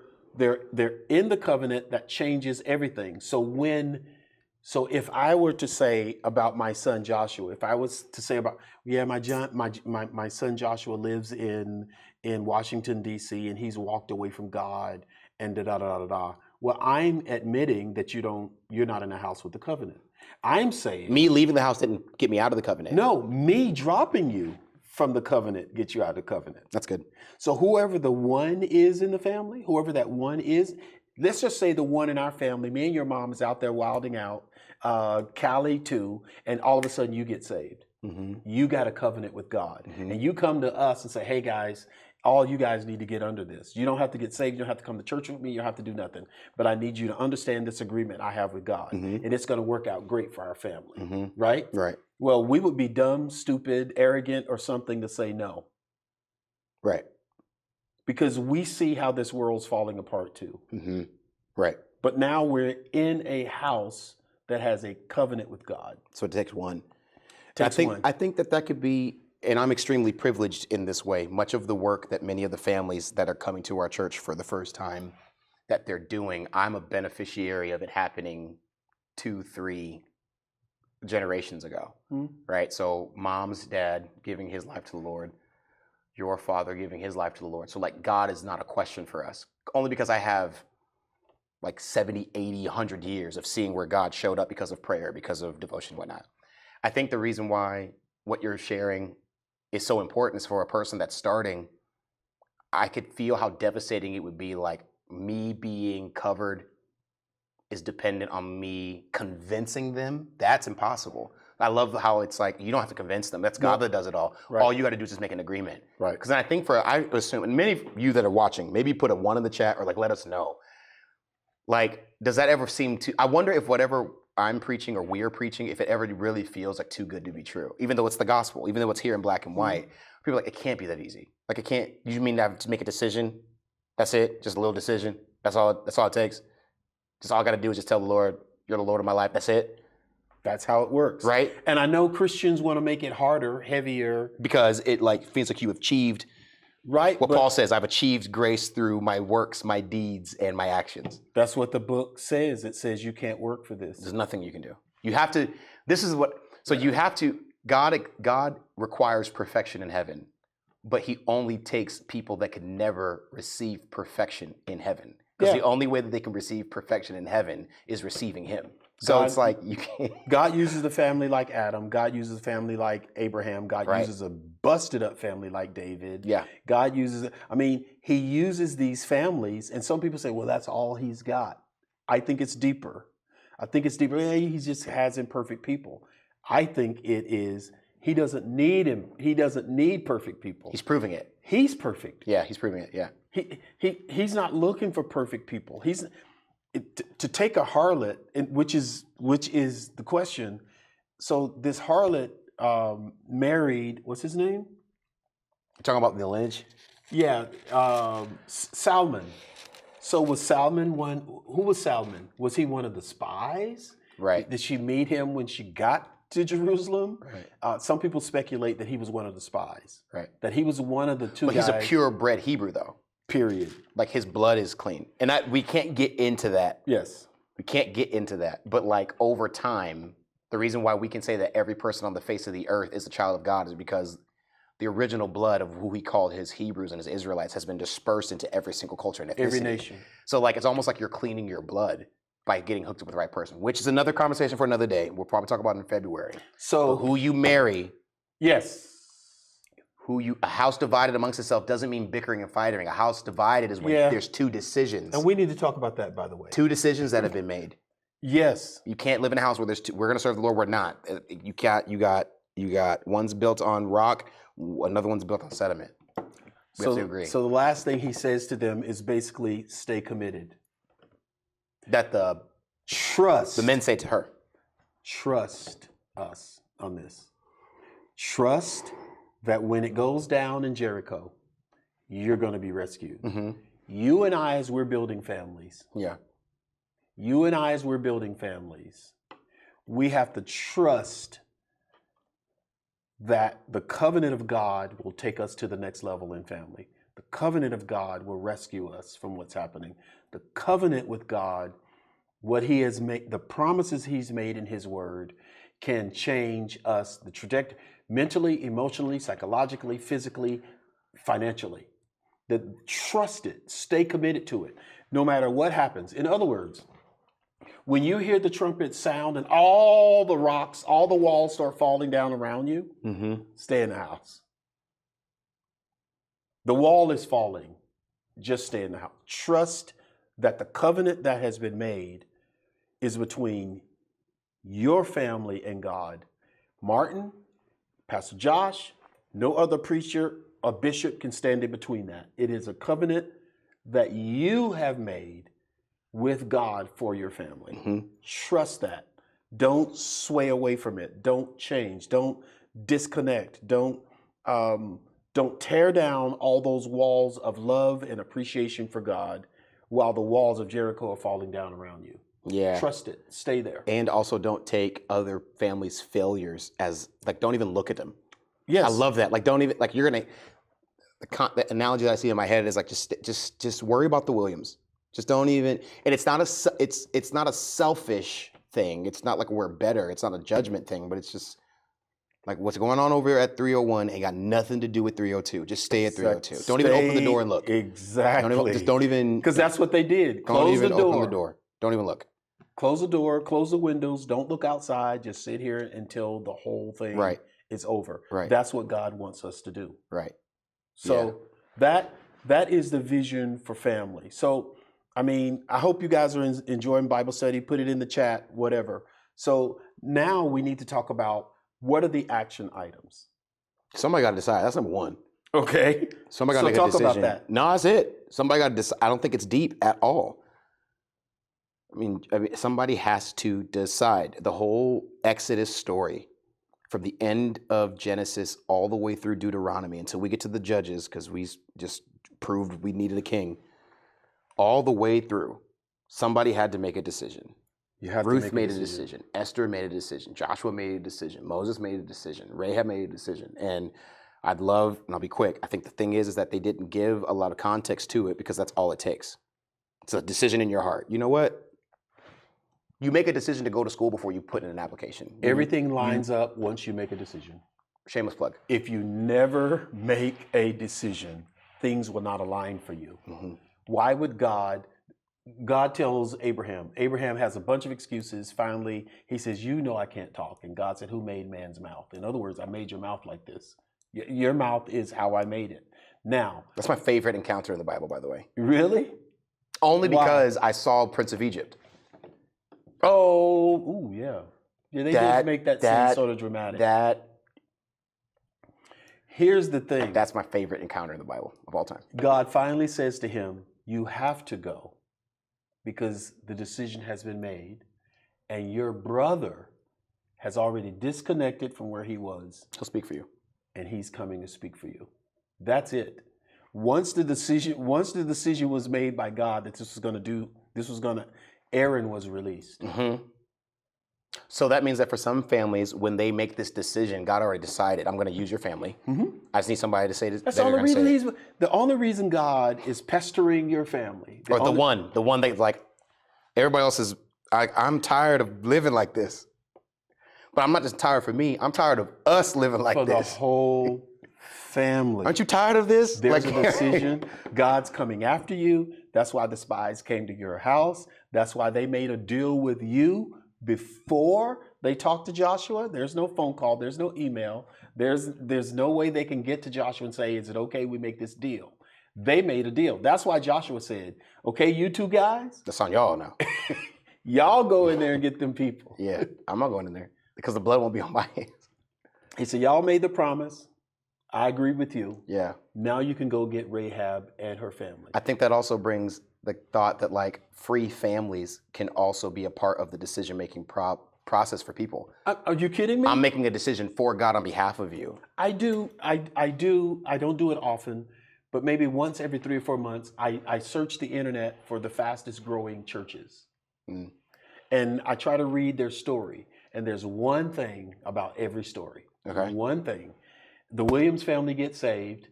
in the covenant that changes everything. So if I were to say about my son Joshua, if I was to say about my son Joshua lives in Washington D.C. and he's walked away from God and da da da da da. Well, I'm admitting that you're not in a house with the covenant. I'm saying Me leaving the house didn't get me out of the covenant. no, me dropping you from the covenant gets you out of the covenant. That's good. So whoever the one is in the family, whoever that one is, let's just say the one in our family, me and your mom is out there wilding out, Callie too, and all of a sudden you get saved. Mm-hmm. You got a covenant with God. And you come to us and say, hey guys, all you guys need to get under this. You don't have to get saved. You don't have to come to church with me. You don't have to do nothing. But I need you to understand this agreement I have with God. And it's going to work out great for our family. Right? Right. Well, we would be dumb, stupid, arrogant, or something to say no. Right. Because we see how this world's falling apart too. Mm-hmm. Right. But now we're in a house that has a covenant with God. So it takes one. Takes one. I think that could be, and I'm extremely privileged in this way. Much of the work that many of the families that are coming to our church for the first time that they're doing, I'm a beneficiary of it happening 2-3 generations ago, right? So mom's dad giving his life to the Lord, your father giving his life to the Lord. So like God is not a question for us, only because I have like 70, 80, 100 years of seeing where God showed up because of prayer, because of devotion, whatnot. I think the reason why what you're sharing is so important is for a person that's starting, I could feel how devastating it would be, like me being covered is dependent on me convincing them. That's impossible. I love how it's like, you don't have to convince them. That's God that does it all. Right. All you got to do is just make an agreement. Right. Because I think I assume, and many of you that are watching, maybe put a 1 in the chat or like, let us know. Like, does that ever seem to, I wonder if whatever I'm preaching or we're preaching, if it ever really feels like too good to be true, even though it's the gospel, even though it's here in black and white, people are like, it can't be that easy. Like it can't, you mean to have to make a decision? That's it? Just a little decision? That's all it takes? Just all I got to do is just tell the Lord, you're the Lord of my life. That's it? That's how it works. Right? And I know Christians want to make it harder, heavier. Because it like feels like you achieved Right. what Paul says, I've achieved grace through my works, my deeds, and my actions. That's what the book says. It says you can't work for this. There's nothing you can do. You have to, you have to, God requires perfection in heaven, but he only takes people that can never receive perfection in heaven. Because the only way that they can receive perfection in heaven is receiving him. So it's like you can't. God uses the family like Adam. God uses a family like Abraham. God uses a busted up family like David. Yeah. God uses, he uses these families, and some people say, well, that's all he's got. I think it's deeper. Yeah, he just has imperfect people. I think it is, he doesn't need him. He doesn't need perfect people. He's proving it. He's perfect. Yeah, he's proving it. Yeah. He's not looking for perfect people. To take a harlot, which is the question. So this harlot married, what's his name? You're talking about the lineage? Yeah, Salmon. So was Salmon one? Who was Salmon? Was he one of the spies? Right. Did she meet him when she got to Jerusalem. Right. Some people speculate that he was one of the spies. Right. That he was one of the two But guys. he's a purebred Hebrew, though. Period. Like his blood is clean, and we can't get into that. Yes. We can't get into that. But like over time, the reason why we can say that every person on the face of the earth is a child of God is because the original blood of who he called his Hebrews and his Israelites has been dispersed into every single culture and ethnicity. Every nation. So like it's almost like you're cleaning your blood by getting hooked up with the right person, which is another conversation for another day. We'll probably talk about it in February. So But who you marry, yes. a house divided amongst itself doesn't mean bickering and fighting. A house divided is when there's two decisions. And we need to talk about that, by the way. Two decisions that have been made. Yes. You can't live in a house where there's two. We're going to serve the Lord. We're not. You got one's built on rock, another one's built on sediment. We have to agree. So the last thing he says to them is basically stay committed. That the Trust. men say to her. Trust us on this. Trust that when it goes down in Jericho, you're going to be rescued. Mm-hmm. You and I, as we're building families, Yeah. you and I, as we're building families, we have to trust that the covenant of God will take us to the next level in family. The covenant of God will rescue us from what's happening. The covenant with God, what he has made, the promises he's made in his word can change us, the trajectory, mentally, emotionally, psychologically, physically, financially. That trust it, stay committed to it, no matter what happens. In other words, when you hear the trumpet sound and all the rocks, all the walls start falling down around you, Mm-hmm. stay in the house. The wall is falling, just stay in the house. Trust that the covenant that has been made is between your family and God. Martin, Pastor Josh, no other preacher or bishop can stand in between that. It is a covenant that you have made with God for your family. Mm-hmm. Trust that. Don't sway away from it. Don't change. Don't disconnect. Don't tear down all those walls of love and appreciation for God while the walls of Jericho are falling down around you. Yeah. Trust it. Stay there. And also don't take other families' failures as, like, don't even look at them. Yes. I love that. Like, don't even, like, you're going to, the analogy that I see in my head is like, just worry about the Williams. Just don't even, and it's not a selfish thing. It's not like we're better. It's not a judgment thing, but it's just like what's going on over at 301 ain't got nothing to do with 302. Just stay at 302. Don't even open the door and look. Exactly. Don't even. Because that's what they did. Don't Close even the door. open the door. Don't even look. Close the door. Close the windows. Don't look outside. Just sit here until the whole thing Right. is over. Right. That's what God wants us to do. Right. So that is the vision for family. So, I mean, I hope you guys are enjoying Bible study. Put it in the chat, whatever. So now we need to talk about what are the action items. Somebody got to decide. That's number one. Okay. Somebody got to So make a talk decision. about that. No, that's it. Somebody got to decide. I don't think it's deep at all. I mean, somebody has to decide. The whole Exodus story, from the end of Genesis all the way through Deuteronomy until we get to the Judges, because we just proved we needed a king, all the way through, somebody had to make a decision. You have Ruth to made a decision. Esther made a decision. Joshua made a decision. Moses made a decision. Rahab made a decision. And I'd love, and I'll be quick, I think the thing is that they didn't give a lot of context to it because that's all it takes. It's a decision in your heart. You know what? You make a decision to go to school before you put in an application. Everything lines up once you make a decision. Shameless plug. If you never make a decision, things will not align for you. Mm-hmm. Why would God tells Abraham has a bunch of excuses. Finally, he says, you know I can't talk. And God said, who made man's mouth? In other words, I made your mouth like this. Your mouth is how I made it. Now. That's my favorite encounter in the Bible, by the way. Really? Only Why? because I saw Prince of Egypt. Oh, ooh, yeah. Yeah, they did make that scene sort of dramatic. Here's the thing. That's my favorite encounter in the Bible of all time. God finally says to him, you have to go because the decision has been made and your brother has already disconnected from where he was. He'll speak for you. And he's coming to speak for you. That's it. Once the decision was made by God that Aaron was released. Mm-hmm. So that means that for some families, when they make this decision, God already decided, I'm going to use your family. I just need somebody to say this. That's the only reason the only reason God is pestering your family. Or the one that's like, everybody else is, I'm tired of living like this. But I'm not just tired for me, I'm tired of us living like for this. the whole family. Aren't you tired of this? There's a decision. God's coming after you. That's why the spies came to your house. That's why they made a deal with you before they talked to Joshua. There's no phone call. There's no email. There's no way they can get to Joshua and say, is it okay we make this deal? They made a deal. That's why Joshua said, okay, you two guys, That's on y'all now. y'all go in there and get them people. Yeah, I'm not going in there because the blood won't be on my hands. He said, y'all made the promise. I agree with you. Yeah. Now you can go get Rahab and her family. I think that also brings the thought that like free families can also be a part of the decision-making process for people. Are you kidding me? I'm making a decision for God on behalf of you. I do. I do. I don't do it often, but maybe once every 3 or 4 months, I search the internet for the fastest growing churches. And I try to read their story. And there's one thing about every story. Okay. One thing. The Williams family gets saved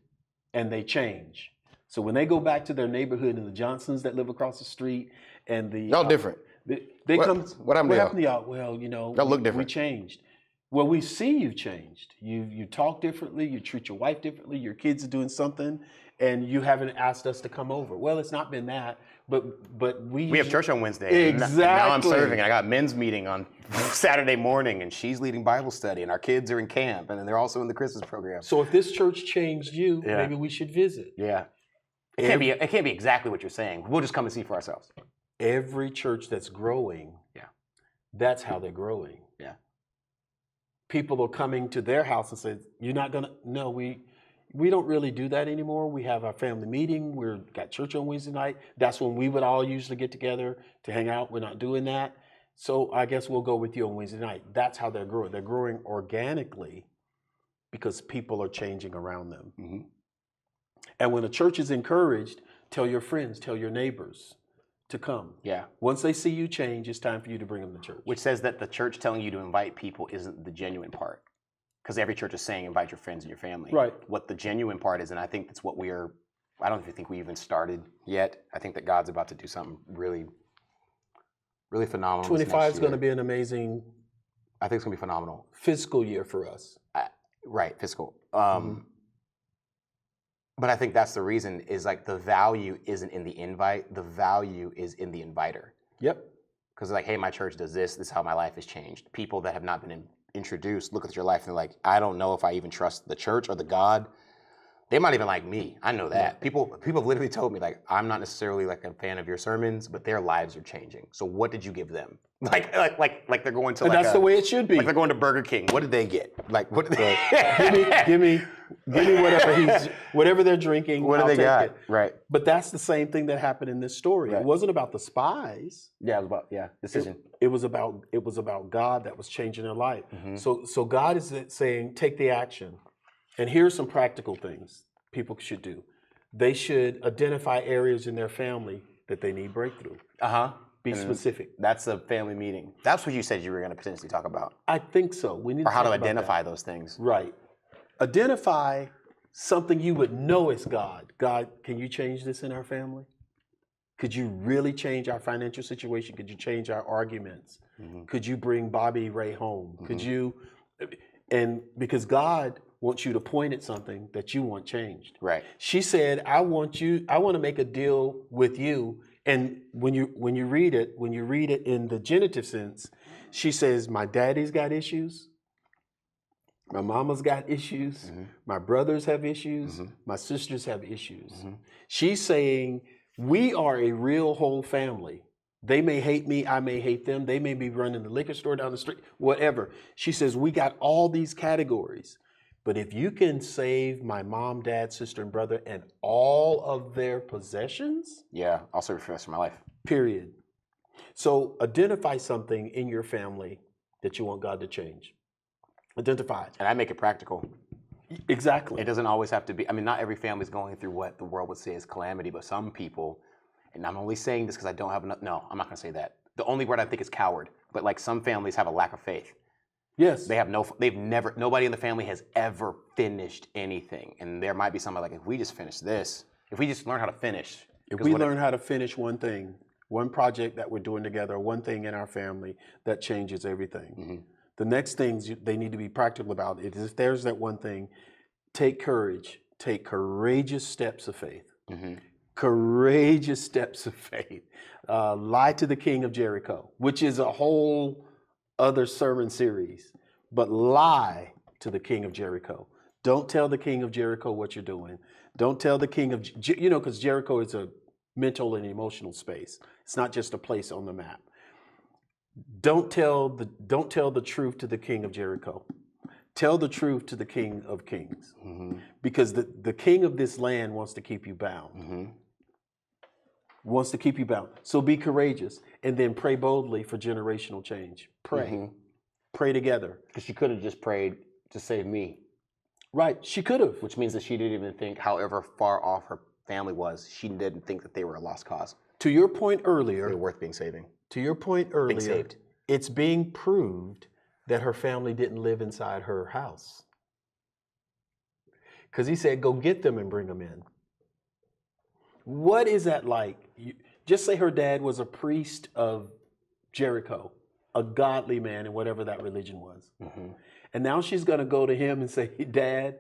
and they change. So when they go back to their neighborhood and the Johnsons that live across the street and the Y'all different. they What- come. what happened to y'all? to y'all? Well, you know, Y'all look we different. changed. Well, we see you've changed. You talk differently. You treat your wife differently. Your kids are doing something, and you haven't asked us to come over. Well, it's not been that, but We have church on Wednesday. and Now I'm Exactly. serving, and I got men's meeting on Saturday morning, and she's leading Bible study, and our kids are in camp, and then they're also in the Christmas program. So if this church changed you, Yeah. maybe we should visit. Yeah. It can't be exactly what you're saying. We'll just come and see for ourselves. Every church that's growing, Yeah. that's how they're growing. Yeah. People are coming to their house and say, "You're not gonna." No, we don't really do that anymore. We have our family meeting. We've got church on Wednesday night. That's when we would all usually get together to hang out. We're not doing that. So I guess we'll go with you on Wednesday night. That's how they're growing. They're growing organically because people are changing around them. Mm-hmm. And when a church is encouraged, tell your friends, tell your neighbors to come. Yeah. Once they see you change, it's time for you to bring them to church. Which says that the church telling you to invite people isn't the genuine part. Because every church is saying invite your friends and your family. Right. What the genuine part is, and I think that's what I don't even think we even started yet. I think that God's about to do something really, really phenomenal. 25 is going to be an amazing I think it's going to be phenomenal. fiscal year for us. Right, fiscal. Mhm. But I think that's the reason is like the value isn't in the invite. The value is in the inviter. Yep. Because like, hey, my church does this. This is how my life has changed. People that have not been introduced look at your life and they're like, I don't know if I even trust the church or the God. They might even like me. I know that. People have literally told me like, I'm not necessarily like a fan of your sermons, but their lives are changing. So what did you give them? Like they're going to And like that's the way it should be. like they're going to Burger King. What did they get? Like what did they give me whatever they're drinking. What do I'll they take got? it. Right. But that's the same thing that happened in this story. Right. It wasn't about the spies. Yeah, it was about decision. It was about God that was changing their life. Mhm. So God is saying, take the action. And here's some practical things people should do. They should identify areas in their family that they need breakthrough. Uh-huh. Be specific. That's a family meeting. That's what you said you were going to potentially talk about. I think so. We need Or how to talk about identify that. those things. Right. Identify something you would know is God. God, can you change this in our family? Could you really change our financial situation? Could you change our arguments? Mhm. Could you bring Bobby Ray home? Could Mhm. you? And because God wants you to point at something that you want changed. Right. She said, I want to make a deal with you. And when you read it in the genitive sense, she says, my daddy's got issues. My mama's got issues. Mhm. My brothers have issues. Mhm. My sisters have issues. Mhm. She's saying, we are a real whole family. They may hate me. I may hate them. They may be running the liquor store down the street, whatever. She says, we got all these categories. But if you can save my mom, dad, sister, and brother and all of their possessions, Yeah, I'll serve for the rest of my life. period. So identify something in your family that you want God to change. Identify it. And I make it practical. Exactly. It doesn't always have to be, I mean, not every family is going through what the world would say is calamity, but some people, and I'm only saying this because I don't have enough, no, I'm not going to say that. the only word I think is coward, but like some families have a lack of faith. Yes. Nobody in the family has ever finished anything. And there might be somebody like, if we just finish this, if we just learn how to finish. If we learn how to finish one thing, one project that we're doing together, one thing in our family, that changes everything. Mm-hmm. The next things they need to be practical about it is if there's that one thing, take courage, take courageous steps of faith. Mm-hmm. Courageous steps of faith. Lie to the king of Jericho, which is a whole other sermon series, but lie to the king of Jericho. Don't tell the king of Jericho what you're doing. Don't tell the king of, because Jericho is a mental and emotional space. It's not just a place on the map. Don't tell the truth to the king of Jericho. Tell the truth to the king of kings, because the king of this land wants to keep you bound. Wants to keep you bound. So be courageous and then pray boldly for generational change. Pray. Pray together. Because she could have just prayed to save me. Right. She could have. Which means that she didn't even think, however far off her family was, she didn't think that they were a lost cause. To your point earlier. They're worth being saving. To your point earlier. Being saved. It's being proved that her family didn't live inside her house. Because he said, go get them and bring them in. What is that like? Just say her dad was a priest of Jericho, a godly man in whatever that religion was. And now she's going to go to him and say, Dad,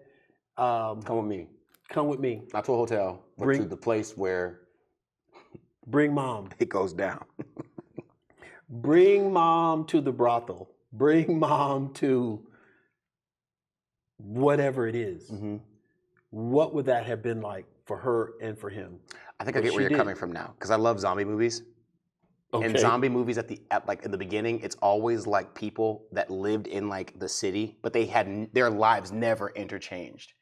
come with me. Come with me. Not to a hotel, but to the place where bring mom. It goes down. Bring mom to the brothel. Bring mom to whatever it is. What would that have been like for her and for him? I think I get where you're coming from now, because I love zombie movies. Okay. In zombie movies, at in the beginning, it's always like people that lived in like the city, but they had their lives never interchanged.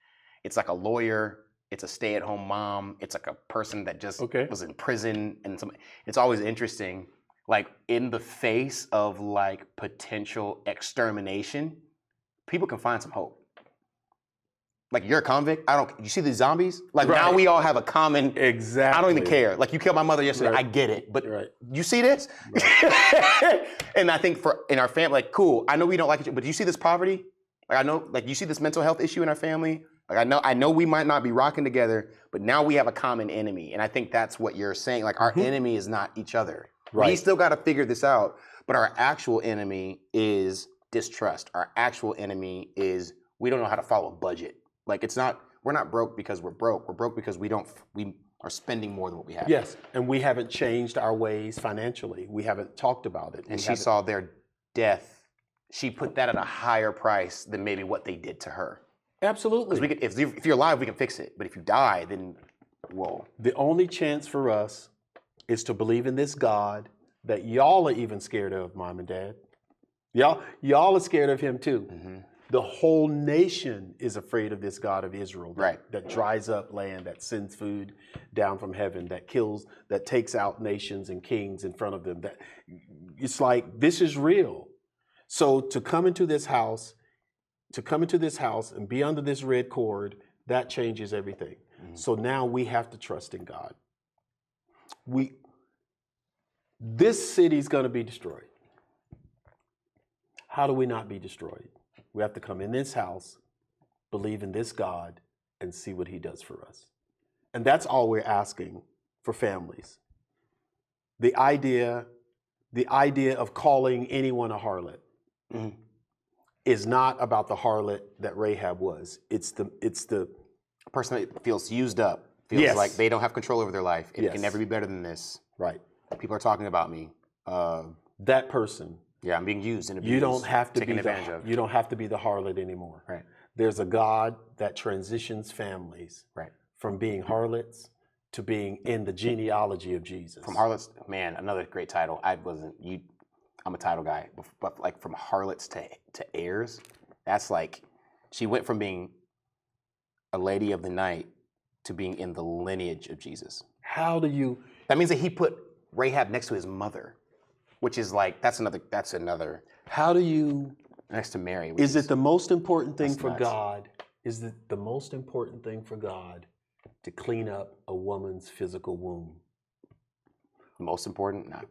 It's like a lawyer, it's a stay-at-home mom, it's like a person that just was in prison, and it's always interesting. Like in the face of like potential extermination, people can find some hope. Like you're a convict. You see these zombies? Like now we all have a common. Exactly. I don't even care. Like you killed my mother yesterday. I get it. But you see this? And I think in our family, like cool. I know we don't like each other, but do you see this poverty? Like I know, like you see this mental health issue in our family. Like I know we might not be rocking together, but now we have a common enemy. And I think that's what you're saying. Like our enemy is not each other. Right. We still got to figure this out. But our actual enemy is distrust. Our actual enemy is we don't know how to follow a budget. Like we're not broke because we're broke. We're broke because we are spending more than what we have. Yes, and we haven't changed our ways financially. We haven't talked about it. And she saw their death. She put that at a higher price than maybe what they did to her. Absolutely. Because if you're alive, we can fix it. But if you die, then whoa. The only chance for us is to believe in this God that y'all are even scared of, Mom and Dad. Y'all are scared of him too. The whole nation is afraid of this God of Israel that dries up land, that sends food down from heaven, that kills, that takes out nations and kings in front of them. That it's like, this is real. So to come into this house and be under this red cord, that changes everything. So now we have to trust in God. This city's going to be destroyed. How do we not be destroyed? We have to come in this house, believe in this God, and see what he does for us. And that's all we're asking for families. The idea of calling anyone a harlot is not about the harlot that Rahab was. It's the person that feels used up, feels like they don't have control over their life. It can never be better than this. Right. People are talking about me. That person. Yeah, I'm being used and abused. You don't have to taken advantage of. You don't have to be the harlot anymore. Right. There's a God that transitions families from being harlots to being in the genealogy of Jesus. From harlots, man, another great title. I'm a title guy, but like from harlots to heirs, that's like she went from being a lady of the night to being in the lineage of Jesus. How do you? That means that he put Rahab next to his mother. Which is like that's another. How do you? Next to Mary. Is it the most important thing for nuts. God? Is it the most important thing for God to clean up a woman's physical womb? Most important? No.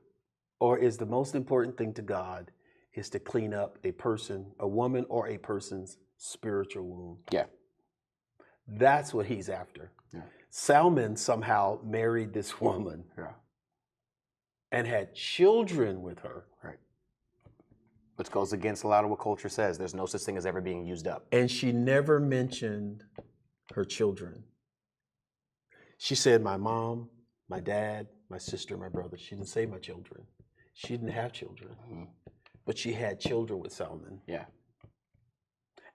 or is the most important thing to God is to clean up a woman or a person's spiritual wound. Yeah. That's what he's after. Yeah. Salmon somehow married this woman Yeah. and had children with her. Right. Which goes against a lot of what culture says. There's no such thing as ever being used up. And she never mentioned her children. She said, my mom, my dad, my sister, my brother. She didn't say my children. She didn't have children. Mhm. But she had children with Salmon Yeah.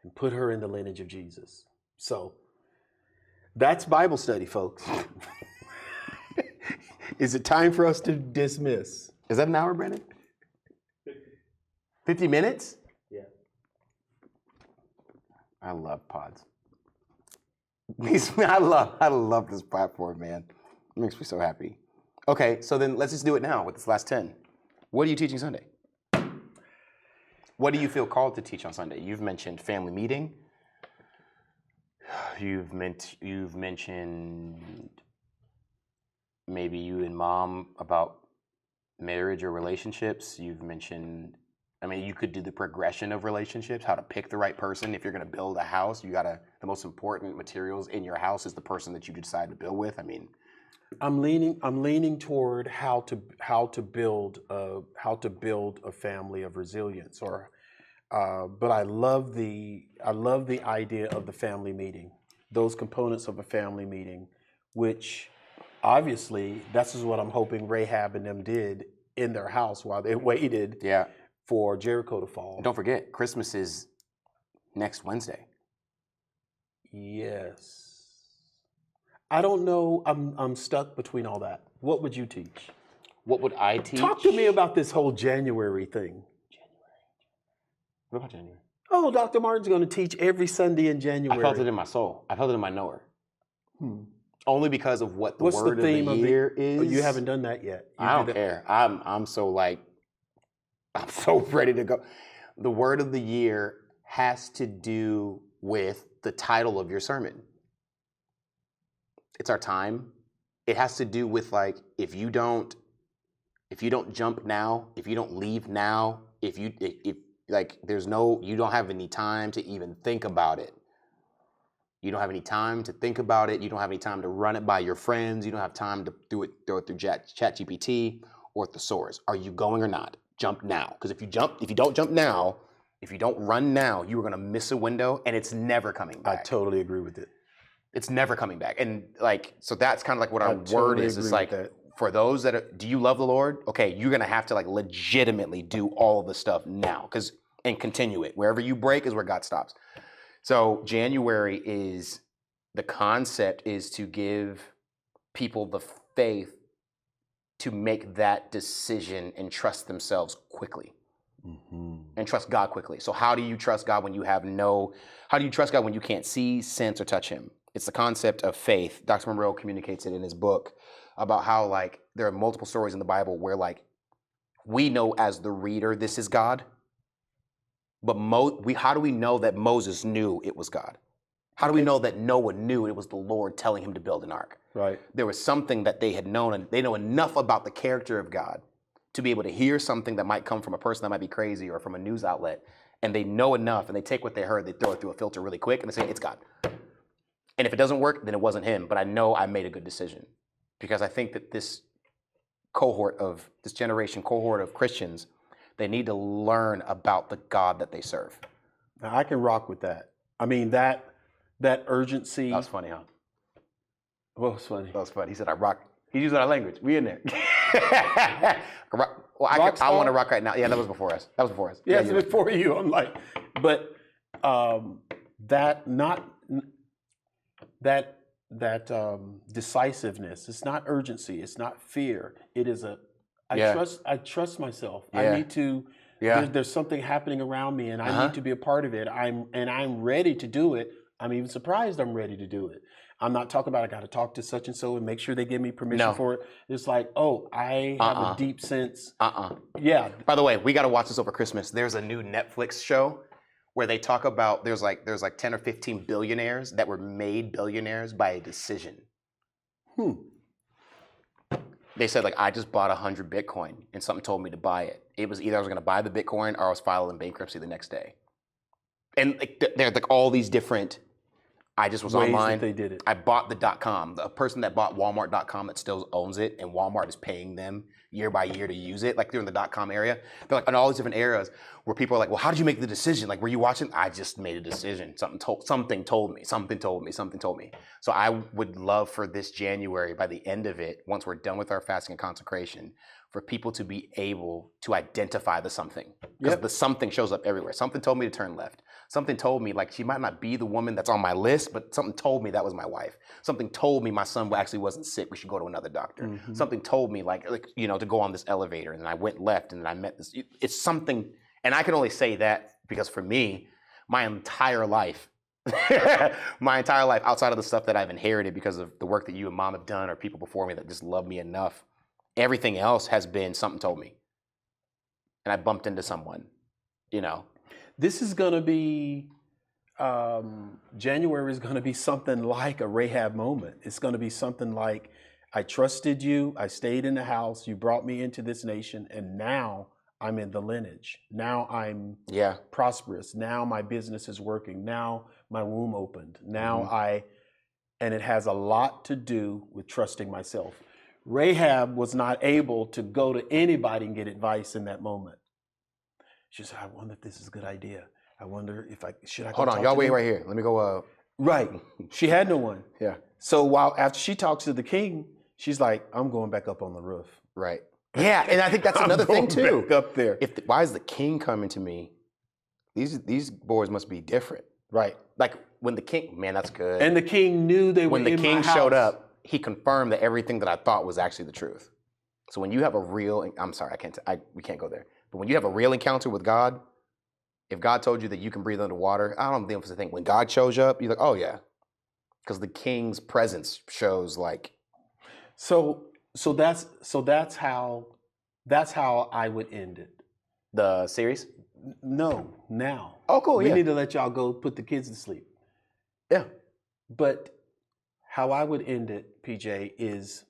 and put her in the lineage of Jesus. So that's Bible study, folks. Is it time for us to dismiss? Is that an hour, Brandon? 50 minutes? Yeah. I love pods. I love this platform, man. It makes me so happy. Okay, so then let's just do it now with this last 10. What are you teaching Sunday? What do you feel called to teach on Sunday? You've mentioned family meeting. You've mentioned maybe you and mom about marriage or relationships. You've mentioned, I mean, you could do the progression of relationships, how to pick the right person. If you're going to build a house, the most important materials in your house is the person that you decide to build with. I mean, I'm leaning toward how to build a family of resilience, but I love the idea of the family meeting, those components of a family meeting, which obviously this is what I'm hoping Rahab and them did in their house while they waited yeah. for Jericho to fall. And don't forget, Christmas is next Wednesday. Yes. I don't know. I'm stuck between all that. What would you teach? What would I teach? Talk to me about this whole January thing. What about January? Oh, Dr. Martin's going to teach every Sunday in January. I felt it in my soul. I felt it in my knower. Only because of what the What's word the theme of the year is. Oh, you haven't done that yet. I don't care. I'm so ready to go. The word of the year has to do with the title of your sermon. It's our time. It has to do with if you don't jump now, if you don't leave now, if you don't have any time to even think about it. You don't have any time to think about it. You don't have any time to run it by your friends. You don't have time to throw it through ChatGPT or thesaurus. Are you going or not? Jump now. Because if you don't jump now, if you don't run now, you are going to miss a window and it's never coming back. I totally agree with it. It's never coming back. And so that's kind of what our totally word is. agree It's with that. for those that do you love the Lord? Okay, you're going to have to legitimately do all of the stuff now and continue it. Wherever you break is where God stops. So January the concept is to give people the faith to make that decision and trust themselves quickly. And trust God quickly. So how do you trust God when how do you trust God when you can't see, sense, or touch him? It's the concept of faith. Dr. Monroe communicates it in his book about how there are multiple stories in the Bible where we know as the reader this is God. But how do we know that Moses knew it was God? How do we know that Noah knew it was the Lord telling him to build an ark? Right. There was something that they had known, and they know enough about the character of God to be able to hear something that might come from a person that might be crazy or from a news outlet, and they know enough, and they take what they heard, they throw it through a filter really quick, and they say, it's God. And if it doesn't work, then it wasn't him, but I know I made a good decision. Because I think that this generation cohort of Christians, they need to learn about the God that they serve. Now, I can rock with that. I mean, that urgency. That was funny, huh? What was funny? That was funny. He said, I rock. He's using our language. We in there. I want to rock right now. Yeah, that was before us. Yeah, you're right. before you. I'm but that decisiveness. It's not urgency. It's not fear. It is I trust myself. Yeah. I need to. Yeah. There's something happening around me, and I need to be a part of it. I'm ready to do it. I'm even surprised I'm ready to do it. I'm not talking about I got to talk to such and so and make sure they give me permission for it. It's I have a deep sense. Yeah. By the way, we got to watch this over Christmas. There's a new Netflix show where they talk about there's 10 or 15 billionaires that were made billionaires by a decision. They said like, I just bought 100 Bitcoin and something told me to buy it. It was either I was going to buy the Bitcoin or I was filing bankruptcy the next day. And like, they're like all these different, I just was Ways online. that they did it. I bought the .com. The person that bought Walmart.com that still owns it, and Walmart is paying them year by year to use it, like they're in the .com area. They're like in all these different areas where people are like, well, how did you make the decision? Like, were you watching? I just made a decision. Something told me. So I would love for this January, by the end of it, once we're done with our fasting and consecration, for people to be able to identify the something. Because the something shows up everywhere. Something told me to turn left. Something told me, like, she might not be the woman that's on my list, but something told me that was my wife. Something told me my son actually wasn't sick, we should go to another doctor. Mm-hmm. Something told me, like, you know, to go on this elevator, and then I went left, and then I met this. It's something, and I can only say that because for me, my entire life, outside of the stuff that I've inherited because of the work that you and mom have done, or people before me that just love me enough, everything else has been something told me. And I bumped into someone, you know. This is going to be, January is going to be something like a Rahab moment. It's going to be something like, I trusted you, I stayed in the house, you brought me into this nation, and now I'm in the lineage. Now I'm prosperous. Now my business is working. Now my womb opened. Now and it has a lot to do with trusting myself. Rahab was not able to go to anybody and get advice in that moment. She said, I wonder if this is a good idea. I wonder if should I go Hold on, talk y'all to wait them? right here. Let me go. Right. She had no one. Yeah. So after she talks to the king, she's like, I'm going back up on the roof. Right. Yeah, and I think that's another thing too. Back up there. Why is the king coming to me? These boys must be different. Right. Like when the king, man, that's good. And the king knew they were when the in king my showed house. up, he confirmed that everything that I thought was actually the truth. So when you have a real, I'm sorry, we can't go there. But when you have a real encounter with God, if God told you that you can breathe underwater, I don't think it's the thing. When God shows up, you're like, oh yeah, because the king's presence shows like. So that's how I would end it. The series? No, now. Oh, cool. We Yeah. need to let y'all go put the kids to sleep. Yeah. But how I would end it, PJ, is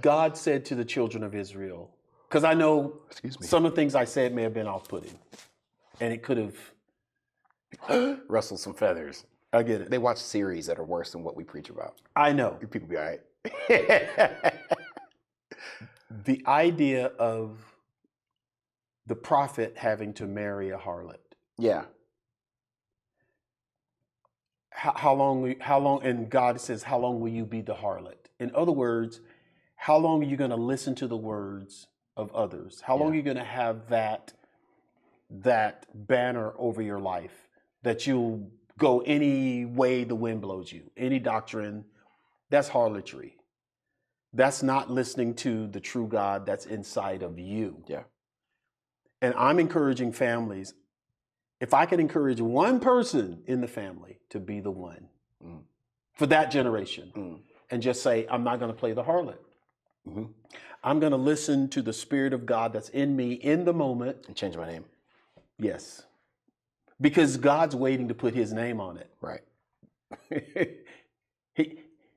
God said to the children of Israel, because I know some of the things I said may have been off-putting, and it could have rustled some feathers. I get it. They watch series that are worse than what we preach about. I know. People be all right. The idea of the prophet having to marry a harlot. Yeah. How long, and God says, how long will you be the harlot? In other words, how long are you going to listen to the words of others? How long are you going to have that banner over your life that you'll go any way the wind blows you, any doctrine? That's harlotry. That's not listening to the true God that's inside of you. Yeah. And I'm encouraging families, if I could encourage one person in the family to be the one for that generation and just say, I'm not going to play the harlot. Mm-hmm. I'm going to listen to the Spirit of God that's in me in the moment. And change my name. Yes. Because God's waiting to put his name on it. Right.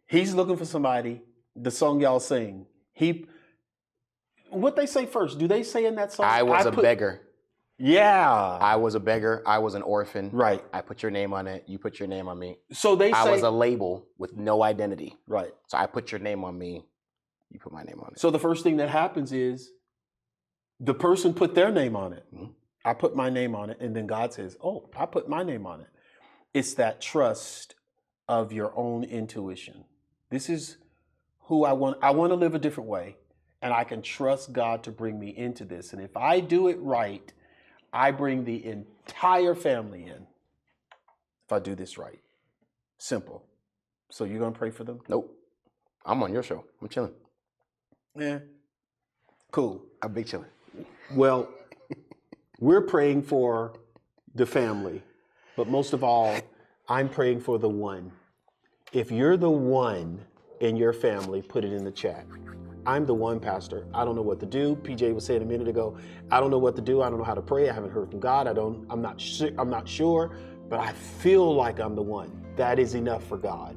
He's looking for somebody, the song y'all sing. What they say first? Do they say in that song? I was a beggar. Yeah. I was a beggar. I was an orphan. Right. I put your name on it. You put your name on me. So they say. I was a label with no identity. Right. So I put your name on me. You put my name on it. So the first thing that happens is the person put their name on it. Mm-hmm. I put my name on it. And then God says, oh, I put my name on it. It's that trust of your own intuition. This is who I want. I want to live a different way. And I can trust God to bring me into this. And if I do it right, I bring the entire family in. If I do this right. Simple. So you're going to pray for them? Nope. I'm on your show. I'm chilling. Yeah. Cool. I'm big chilling. Well, we're praying for the family, but most of all, I'm praying for the one. If you're the one in your family, put it in the chat. I'm the one, Pastor. I don't know what to do. PJ was saying a minute ago, I don't know what to do. I don't know how to pray. I haven't heard from God. I'm not sure, but I feel like I'm the one. That is enough for God.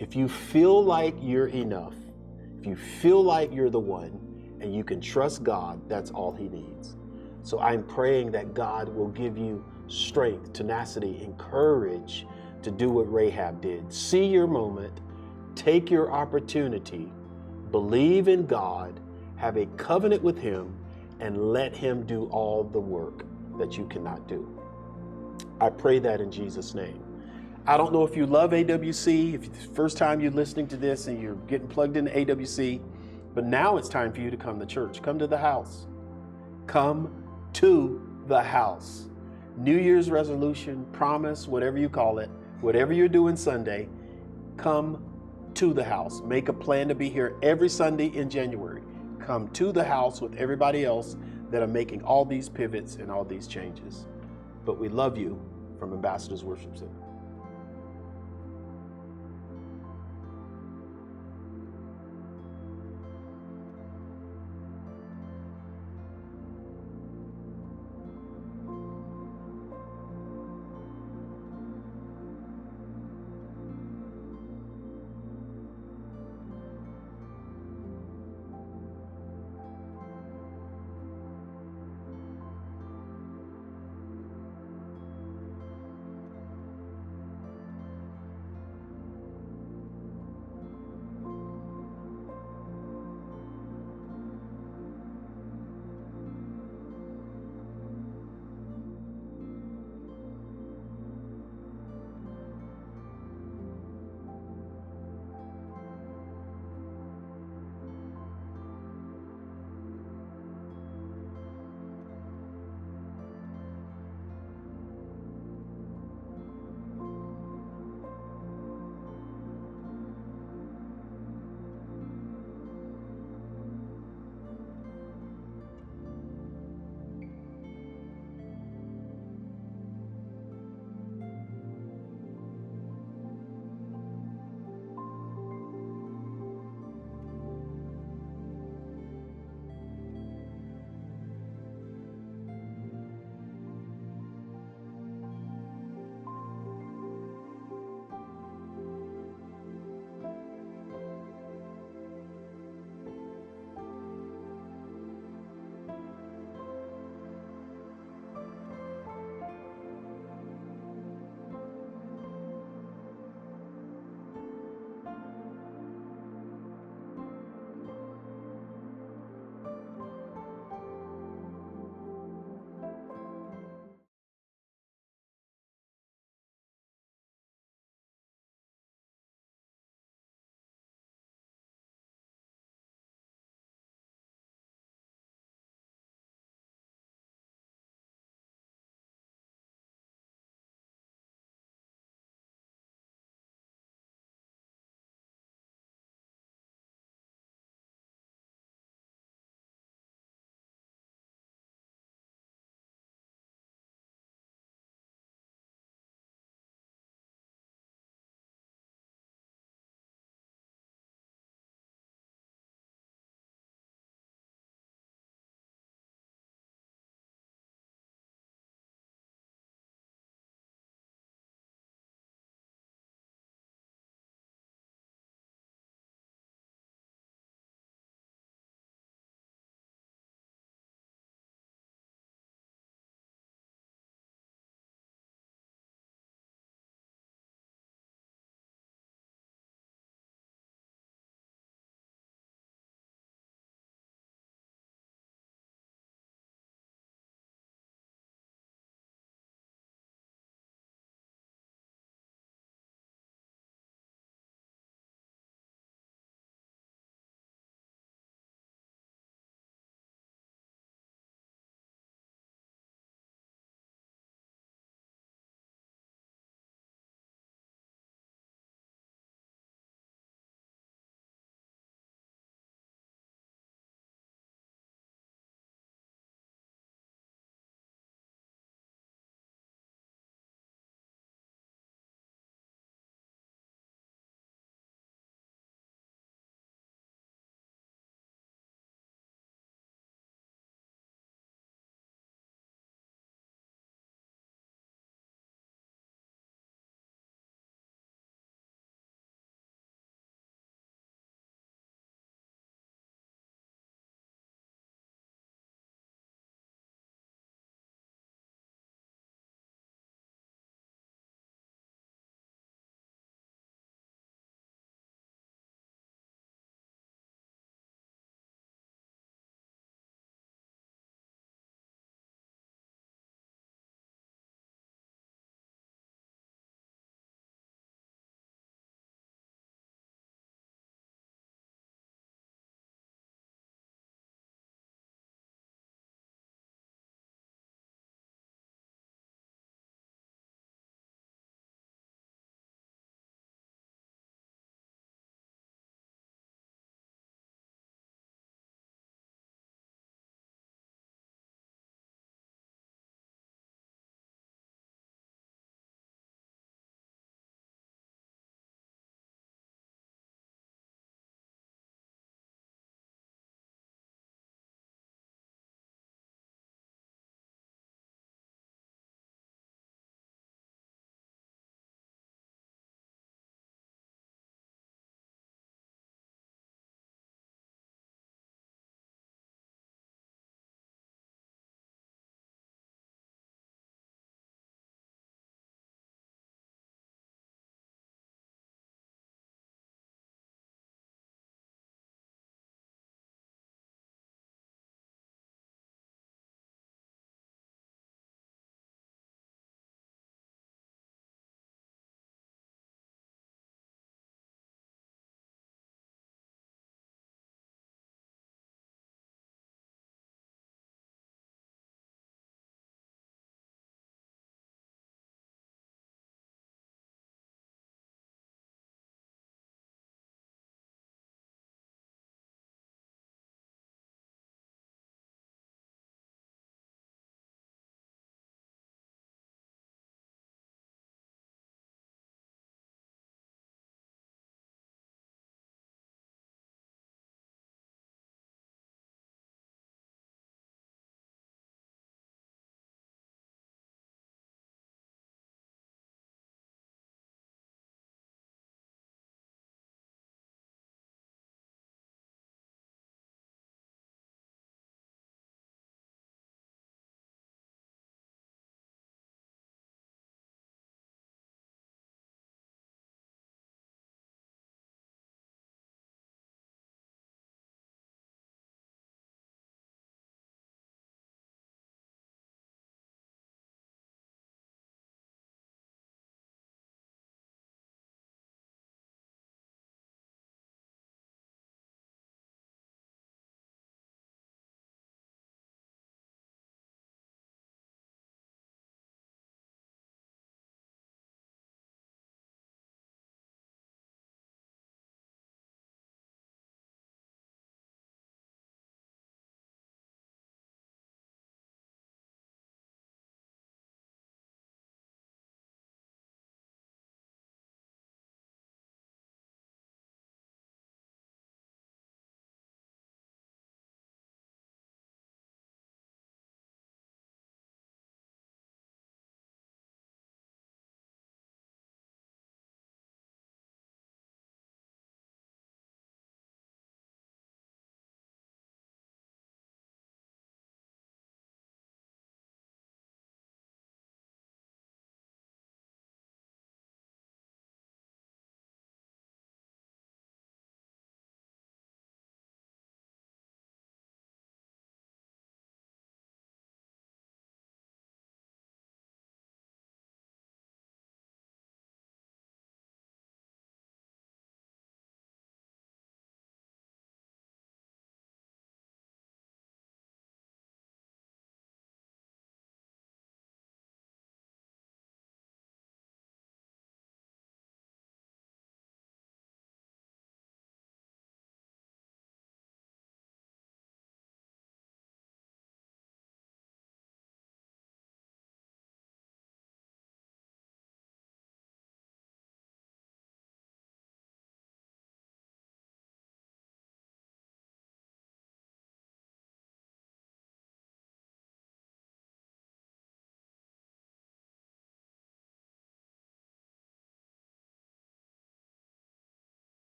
If you feel like you're enough, If you feel like you're the one and you can trust God, that's all he needs. So I'm praying that God will give you strength, tenacity, and courage to do what Rahab did. See your moment, take your opportunity, believe in God, have a covenant with him, and let him do all the work that you cannot do. I pray that in Jesus' name. I don't know if you love AWC, if it's the first time you're listening to this and you're getting plugged into AWC, but now it's time for you to come to church. Come to the house. Come to the house. New Year's resolution, promise, whatever you call it, whatever you're doing Sunday, come to the house. Make a plan to be here every Sunday in January. Come to the house with everybody else that are making all these pivots and all these changes. But we love you from Ambassadors Worship Center.